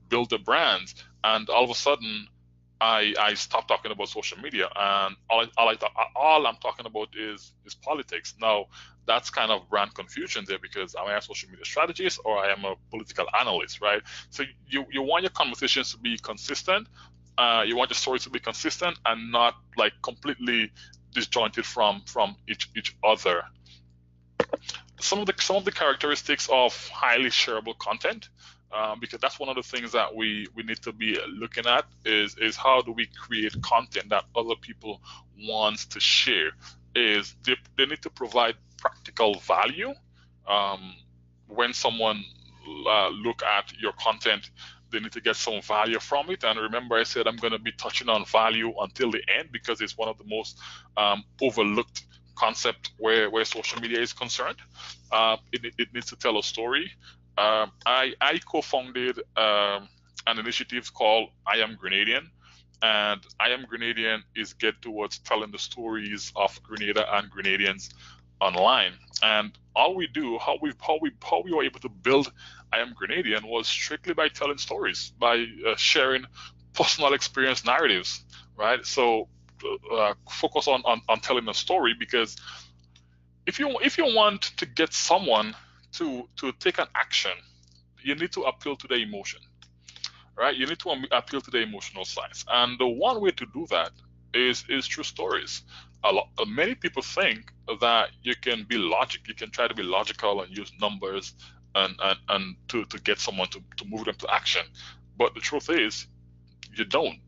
build their brands, and all of a sudden I stop talking about social media, and all I'm talking about is politics. Now that's kind of brand confusion there, because am I a social media strategist or I am a political analyst, right? So you want your conversations to be consistent. You want your stories to be consistent and not like completely disjointed from each other. Some of the characteristics of highly shareable content, because that's one of the things that we need to be looking at, is how do we create content that other people want to share. Is they need to provide practical value. When someone look at your content, they need to get some value from it. And remember, I said I'm going to be touching on value until the end, because it's one of the most overlooked concept where social media is concerned. It needs to tell a story. I co-founded an initiative called I Am Grenadian, and I Am Grenadian is geared towards telling the stories of Grenada and Grenadians online. And all we do, how we were able to build I Am Grenadian, was strictly by telling stories, by sharing personal experience narratives, right? So focus on telling a story, because if you want to get someone to take an action, you need to appeal to their emotion, right? You need to appeal to the emotional sides, and the one way to do that is through stories. Many people think that you can try to be logical and use numbers and to get someone to move them to action, but the truth is you don't.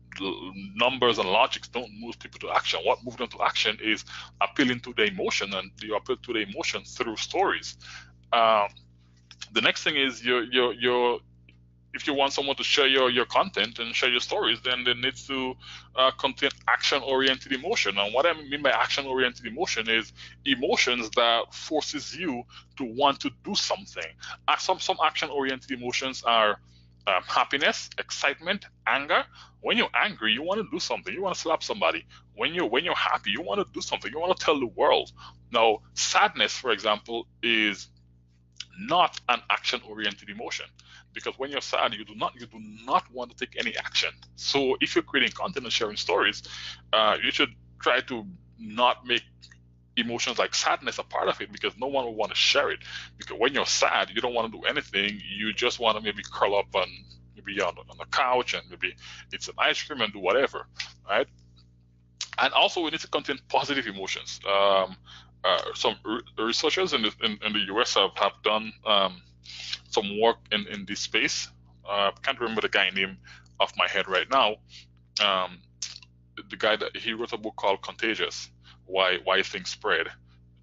Numbers and logics don't move people to action. What moves them to action is appealing to the emotion, and you appeal to the emotion through stories. The next thing is if you want someone to share your content and share your stories, then it needs to contain action-oriented emotion. And what I mean by action-oriented emotion is emotions that forces you to want to do something. Some action-oriented emotions are happiness, excitement, anger. When you're angry, you want to do something. You want to slap somebody. When you're happy, you want to do something. You want to tell the world. Now, sadness, for example, is not an action-oriented emotion, because when you're sad, you do not want to take any action. So if you're creating content and sharing stories, you should try to not make emotions like sadness a part of it, because no one will want to share it. Because when you're sad, you don't want to do anything. You just want to maybe curl up and maybe on the couch and maybe eat some ice cream and do whatever, right? And also, we need to contain positive emotions. Some researchers in the US have done some work in this space. I can't remember the guy name off my head right now. The guy that he wrote a book called Contagious, Why Things Spread.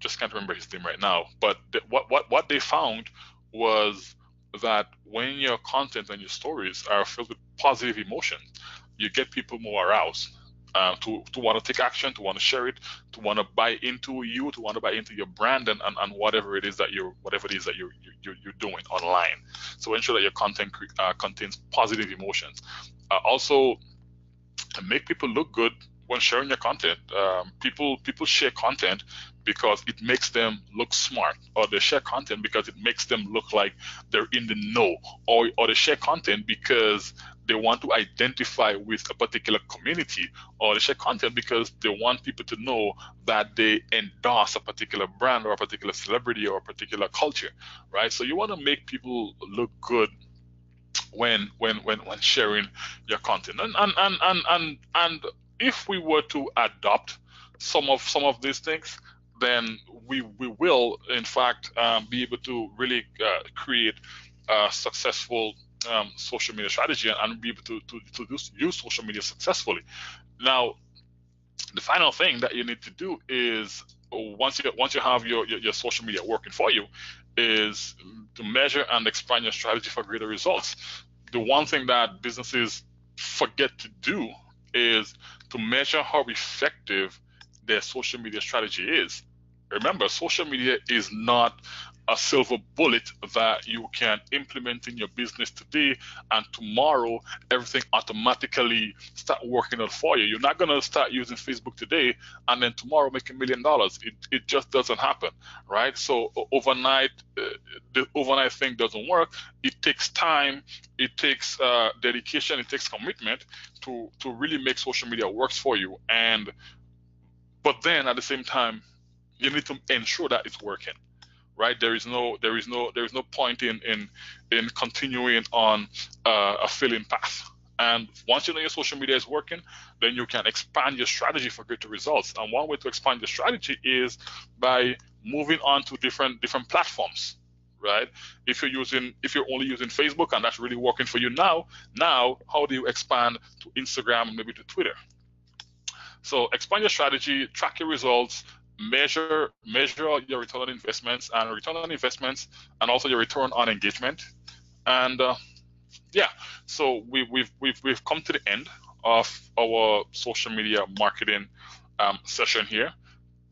Just can't remember his name right now. But what they found was that when your content and your stories are filled with positive emotions, you get people more aroused. To want to take action, to want to share it, to want to buy into you, to want to buy into your brand and whatever it is that you're doing online. So ensure that your content contains positive emotions. Also, make people look good when sharing your content. People share content because it makes them look smart, or they share content because it makes them look like they're in the know, or they share content because they want to identify with a particular community, or they share content because they want people to know that they endorse a particular brand or a particular celebrity or a particular culture, right? So you want to make people look good when sharing your content. And if we were to adopt some of these things, then we will in fact be able to really create a successful social media strategy and be able to use social media successfully. Now, the final thing that you need to do is, once you have your social media working for you, is to measure and expand your strategy for greater results. The one thing that businesses forget to do is to measure how effective their social media strategy is. Remember, social media is not a silver bullet that you can implement in your business today and tomorrow everything automatically start working out for you. You're not going to start using Facebook today and then tomorrow make $1 million. It just doesn't happen, right? So overnight, the overnight thing doesn't work. It takes time, it takes dedication, it takes commitment to really make social media works for you. But then at the same time, you need to ensure that it's working, right? There is no point in continuing on a failing path. And once you know your social media is working, then you can expand your strategy for greater results. And one way to expand your strategy is by moving on to different platforms, right? If you're only using Facebook and that's really working for you now, how do you expand to Instagram, maybe to Twitter? So expand your strategy, track your results, measure your return on investments and also your return on engagement. And yeah, so we've come to the end of our social media marketing session here.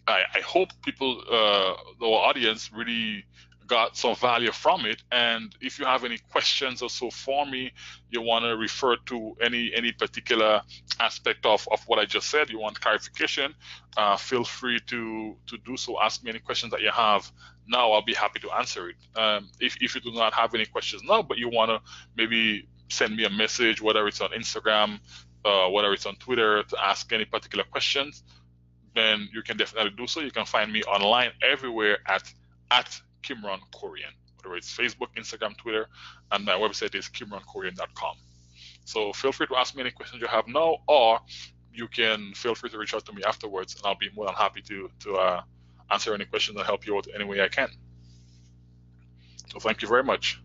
I hope people, our audience, really got some value from it. And if you have any questions or so for me, you want to refer to any particular aspect of what I just said, you want clarification, feel free to do so. Ask me any questions that you have now. I'll be happy to answer it. If you do not have any questions now, but you want to maybe send me a message, whether it's on Instagram, whether it's on Twitter, to ask any particular questions, then you can definitely do so. You can find me online everywhere at Kimron Corion, whether it's Facebook, Instagram, Twitter, and my website is kimroncorion.com. So feel free to ask me any questions you have now, or you can feel free to reach out to me afterwards, and I'll be more than happy to answer any questions and help you out any way I can. So thank you very much.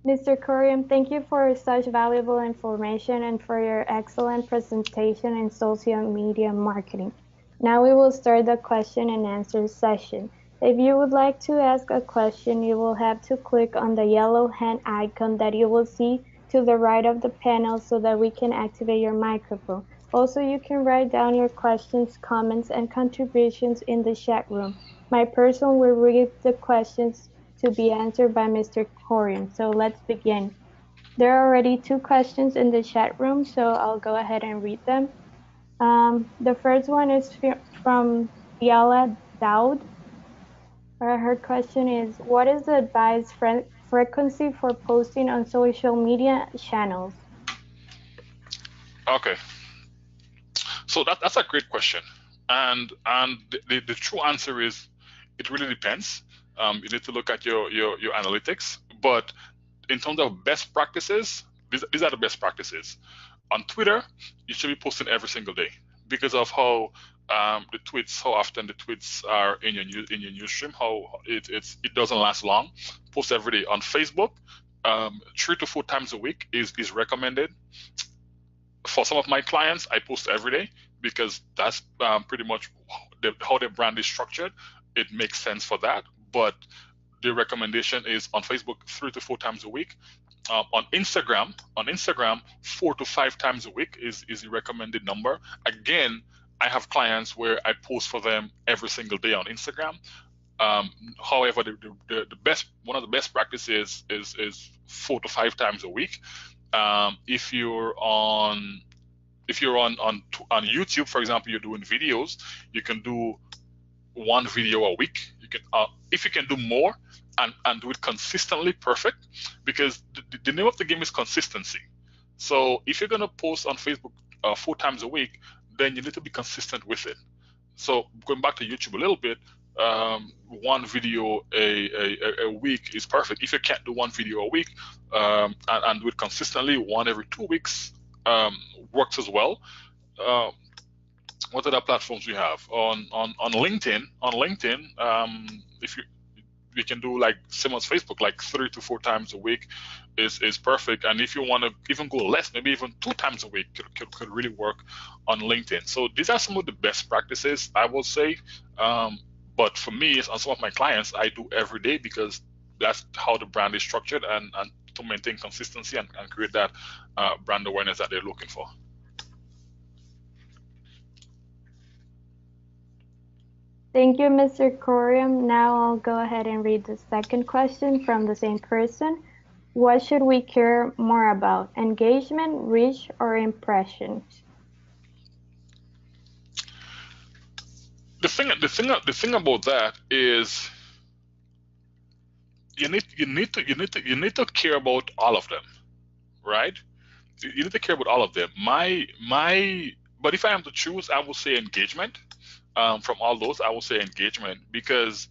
Mr. Corion, thank you for such valuable information and for your excellent presentation in social media marketing. Now we will start the question and answer session. If you would like to ask a question, you will have to click on the yellow hand icon that you will see to the right of the panel so that we can activate your microphone. Also, you can write down your questions, comments, and contributions in the chat room. My person will read the questions to be answered by Mr. Corion. So let's begin. There are already 2 questions in the chat room, so I'll go ahead and read them. The first one is from Fiala Daud. Her question is, what is the advised frequency for posting on social media channels? Okay, so that's a great question, and the true answer is it really depends. You need to look at your analytics, but in terms of best practices, these are the best practices. On Twitter, you should be posting every single day because of how how often the tweets are in your news stream, how it doesn't last long. Post every day. On Facebook, 3 to 4 times a week is recommended. For some of my clients, I post every day because that's pretty much how their brand is structured. It makes sense for that, but the recommendation is on Facebook 3 to 4 times a week. On Instagram, 4 to 5 times a week is the recommended number. Again, I have clients where I post for them every single day on Instagram. However, the best one of the best practices is 4 to 5 times a week. If you're on YouTube, for example, you're doing videos, you can do 1 video a week. You can if you can do more and do it consistently, perfect, because the name of the game is consistency. So if you're gonna post on Facebook 4 times a week, then you need to be consistent with it. So going back to YouTube a little bit, 1 video a week is perfect. If you can't do 1 video a week and do it consistently, 1 every 2 weeks works as well. What other platforms we have on LinkedIn? On LinkedIn, if you can do like same as Facebook, like 3 to 4 times a week is perfect. And if you want to even go less, maybe even 2 times a week could really work on LinkedIn. So these are some of the best practices, I will say. But for me, on some of my clients, I do every day because that's how the brand is structured and to maintain consistency and create that brand awareness that they're looking for. Thank you, Mr. Corion. Now I'll go ahead and read the second question from the same person. What should we care more about, engagement, reach, or impressions? The thing about that is you need to care about all of them, right? You need to care about all of them. But if I am to choose, I will say engagement. From all those, I will say engagement because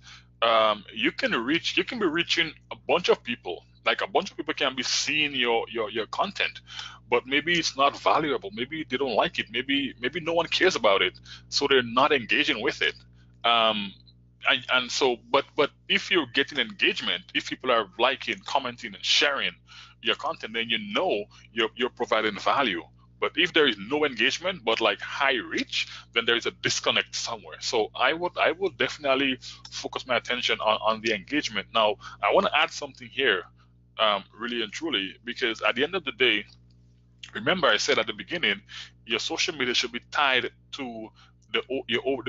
you can be reaching a bunch of people. Like a bunch of people can be seeing your content, but maybe it's not valuable. Maybe they don't like it. Maybe no one cares about it, so they're not engaging with it. And so, but if you're getting engagement, if people are liking, commenting, and sharing your content, then you know you're providing value. But if there is no engagement but like high reach, then there is a disconnect somewhere. So I would definitely focus my attention on the engagement. Now I want to add something here, really and truly, because at the end of the day, remember I said at the beginning, your social media should be tied to the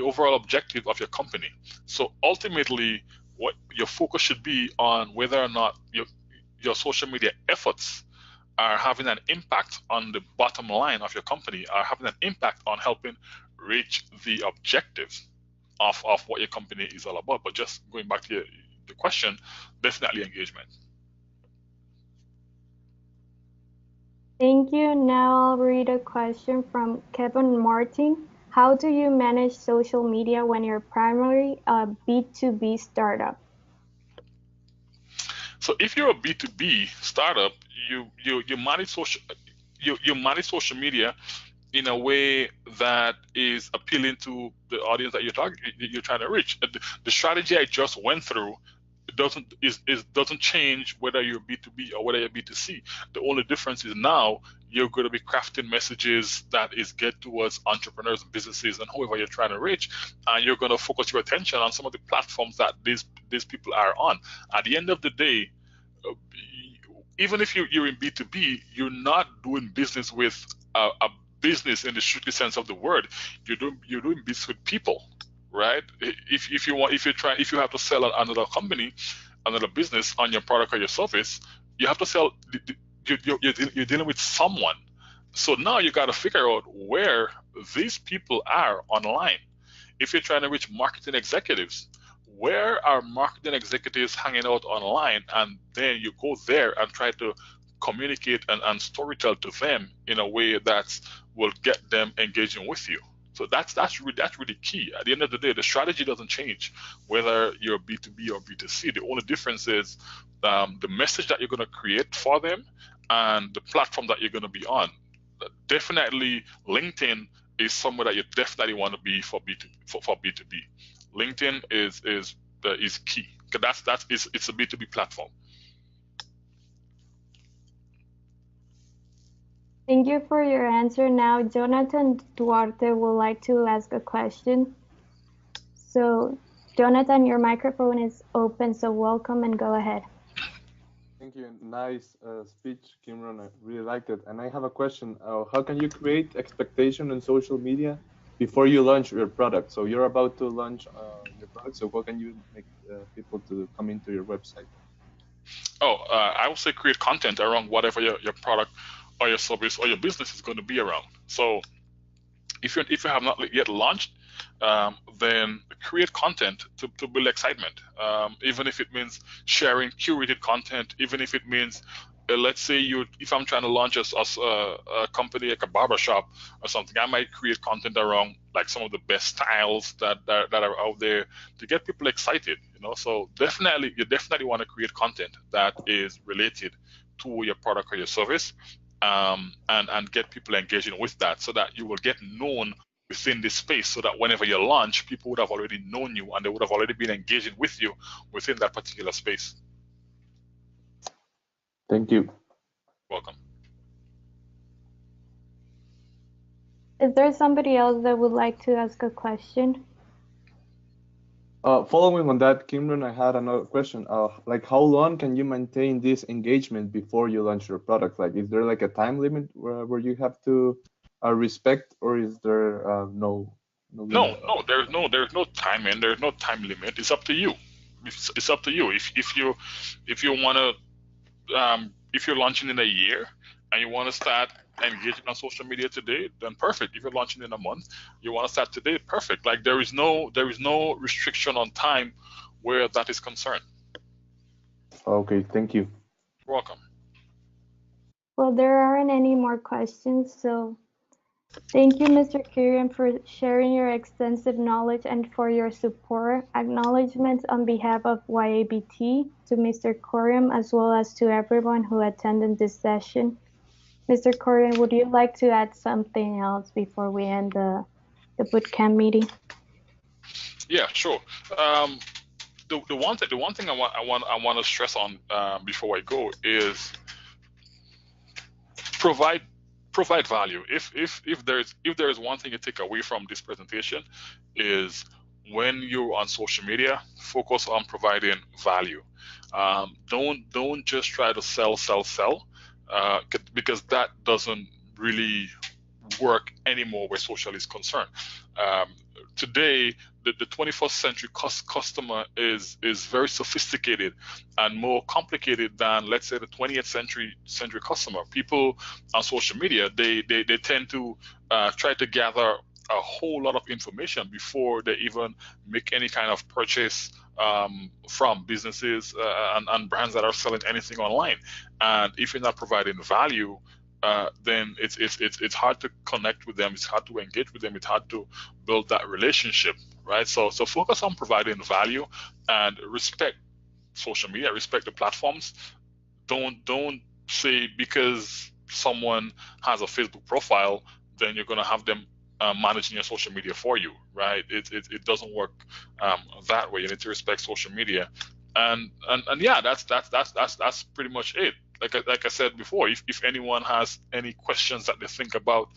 overall objective of your company. So ultimately, what your focus should be on whether or not your social media efforts are having an impact on the bottom line of your company, are having an impact on helping reach the objectives of what your company is all about. But just going back to the question, definitely engagement. Thank you. Now I'll read a question from Kevin Martin. How do you manage social media when you're primarily a B2B startup? So if you're a B2B startup, you manage social media in a way that is appealing to the audience that you're trying to reach. The strategy I just went through doesn't change whether you're B2B or whether you're B2C. The only difference is now you're going to be crafting messages that is geared towards entrepreneurs and businesses and whoever you're trying to reach, and you're going to focus your attention on some of the platforms that these people are on. At the end of the day, even if you're in B2B, you're not doing business with a business in the strictest sense of the word. You're doing business with people, right? If you have to sell another company, another business on your product or your service, you have to sell you're dealing with someone. So now you got to figure out where these people are online. If you're trying to reach marketing executives, where are marketing executives hanging out online? And then you go there and try to communicate and storytell to them in a way that will get them engaging with you. So that's really key. At the end of the day, the strategy doesn't change whether you're B2B or B2C. The only difference is the message that you're going to create for them and the platform that you're going to be on. Definitely, LinkedIn is somewhere that you definitely want to be for B2B. LinkedIn is key because it's a B2B platform. Thank you for your answer. Now, Jonathan Duarte would like to ask a question. So, Jonathan, your microphone is open, so welcome and go ahead. Thank you. Nice speech, Kimron. I really liked it. And I have a question. How can you create expectation on social media before you launch your product? So you're about to launch your product. So how can you make people to come into your website? I would say create content around whatever your product or your service or your business is going to be around. So if you have not yet launched, then create content to build excitement. Even if it means sharing curated content, even if it means, let's say if I'm trying to launch a company like a barbershop or something, I might create content around like some of the best styles that are out there to get people excited. So you definitely want to create content that is related to your product or your service, and get people engaging with that, so that you will get known within this space, so that whenever you launch, people would have already known you and they would have already been engaging with you within that particular space. Thank you. Welcome. Is there somebody else that would like to ask a question? Following on that, Kimron, I had another question. Like, how long can you maintain this engagement before you launch your product? Like, is there like a time limit where you have to respect, or is there no limit? No, there's no time, and there's no time limit. It's up to you. It's up to you. If you want to, if you're launching in a year and you want to start engaging on social media today, then perfect. If you're launching in a month, you want to start today, perfect. Like there is no restriction on time where that is concerned. Okay, thank you. You're welcome. Well, there aren't any more questions, so thank you, Mr. Corion, for sharing your extensive knowledge and for your support. Acknowledgements on behalf of YABT to Mr. Corion, as well as to everyone who attended this session. Mr. Corion, would you like to add something else before we end the bootcamp meeting? Yeah, sure. The one thing I want to stress on before I go is provide value. If there is one thing you take away from this presentation, is when you're on social media, focus on providing value. Don't just try to sell, because that doesn't really work anymore where social is concerned. Today, the 21st century customer is very sophisticated and more complicated than, let's say, the 20th century customer. People on social media, they tend to try to gather a whole lot of information before they even make any kind of purchase from businesses and brands that are selling anything online. And if you're not providing value, then it's hard to connect with them, it's hard to engage with them, it's hard to build that relationship, right? So focus on providing value and respect social media, respect the platforms. Don't say because someone has a Facebook profile, then you're gonna have them managing your social media for you, right? It doesn't work that way. You need to respect social media, and yeah, that's pretty much it. Like I said before, if anyone has any questions that they think about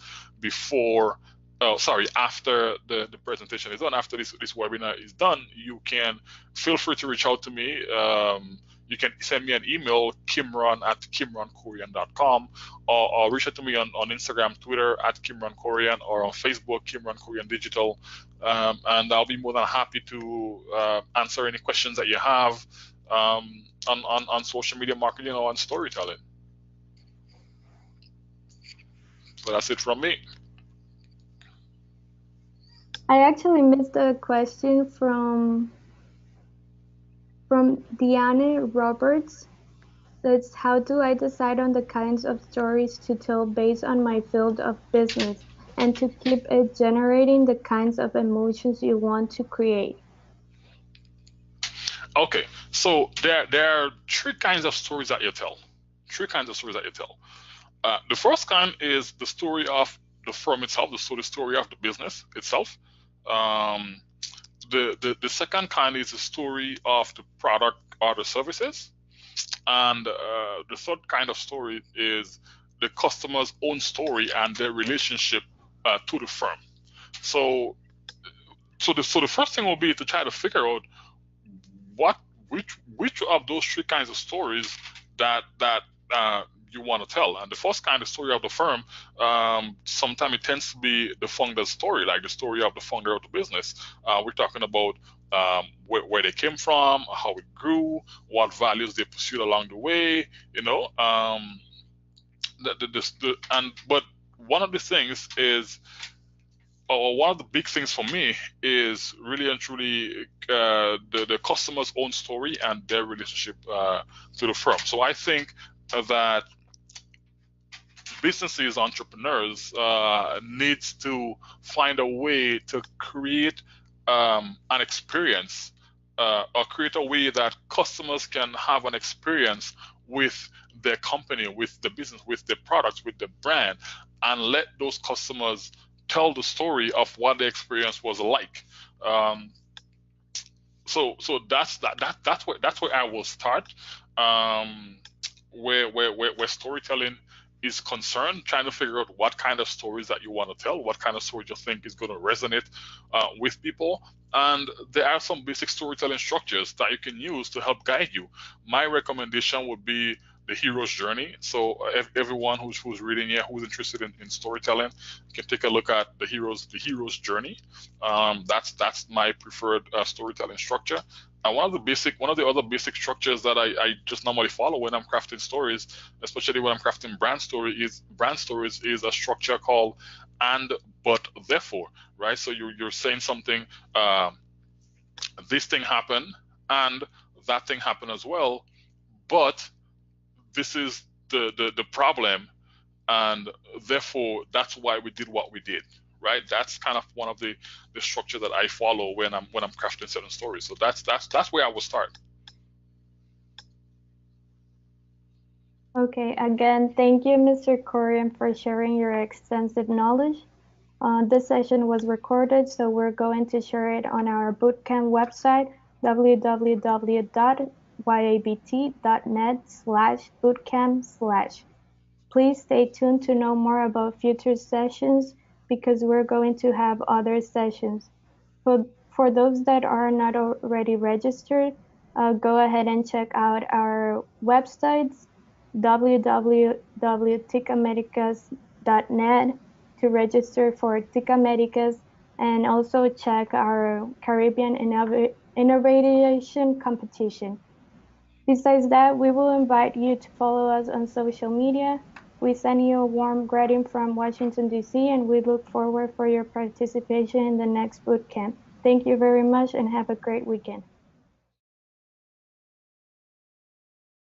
after the presentation is done, after this webinar is done, you can feel free to reach out to me. You can send me an email, kimron@kimroncorion.com, or reach out to me on Instagram, Twitter @KimronCorion, or on Facebook, Kimron Corion Digital. And I'll be more than happy to answer any questions that you have on social media marketing or on storytelling. So that's it from me. I actually missed a question from Deanne Roberts. That's how do I decide on the kinds of stories to tell based on my field of business and to keep it generating the kinds of emotions you want to create? Okay, so there are three kinds of stories that you tell. Three kinds of stories that you tell. The first kind is the story of the firm itself, the story of the business itself. Um, the second kind is the story of the product or the services. And the third kind of story is the customer's own story and their relationship to the firm. So the first thing will be to try to figure out what which of those three kinds of stories that you want to tell. And the first kind of story of the firm, sometimes it tends to be the founder's story, like the story of the founder of the business. We're talking about where they came from, how it grew, what values they pursued along the way, you know. But one of the things is, or one of the big things for me is really and truly the customer's own story and their relationship to the firm. So I think that businesses, entrepreneurs needs to find a way to create an experience or create a way that customers can have an experience with their company, with the business, with the products, with the brand, and let those customers tell the story of what the experience was like. So that's where I will start. Where storytelling is concerned, trying to figure out what kind of stories that you want to tell, what kind of story you think is going to resonate with people. And there are some basic storytelling structures that you can use to help guide you. My recommendation would be the hero's journey. So everyone who's reading here, who's interested in storytelling, can take a look at the hero's journey. That's my preferred storytelling structure. And one of the other basic structures that I just normally follow when I'm crafting stories, especially when I'm crafting brand stories, is a structure called and, but, therefore, right? So you're saying something, this thing happened and that thing happened as well, but this is the problem, and therefore that's why we did what we did, right? That's kind of one of the structure that I follow when I'm crafting certain stories. So that's where I will start. Okay, again, thank you, Mr. Corion, for sharing your extensive knowledge. This session was recorded, so we're going to share it on our bootcamp website, www.yabt.net/bootcamp/. Please stay tuned to know more about future sessions because we're going to have other sessions. For those that are not already registered, go ahead and check out our websites, www.ticamericas.net to register for Tica Americas, and also check our Caribbean Innovation Competition. Besides that, we will invite you to follow us on social media. We send you a warm greeting from Washington, D.C., and we look forward for your participation in the next bootcamp. Thank you very much and have a great weekend.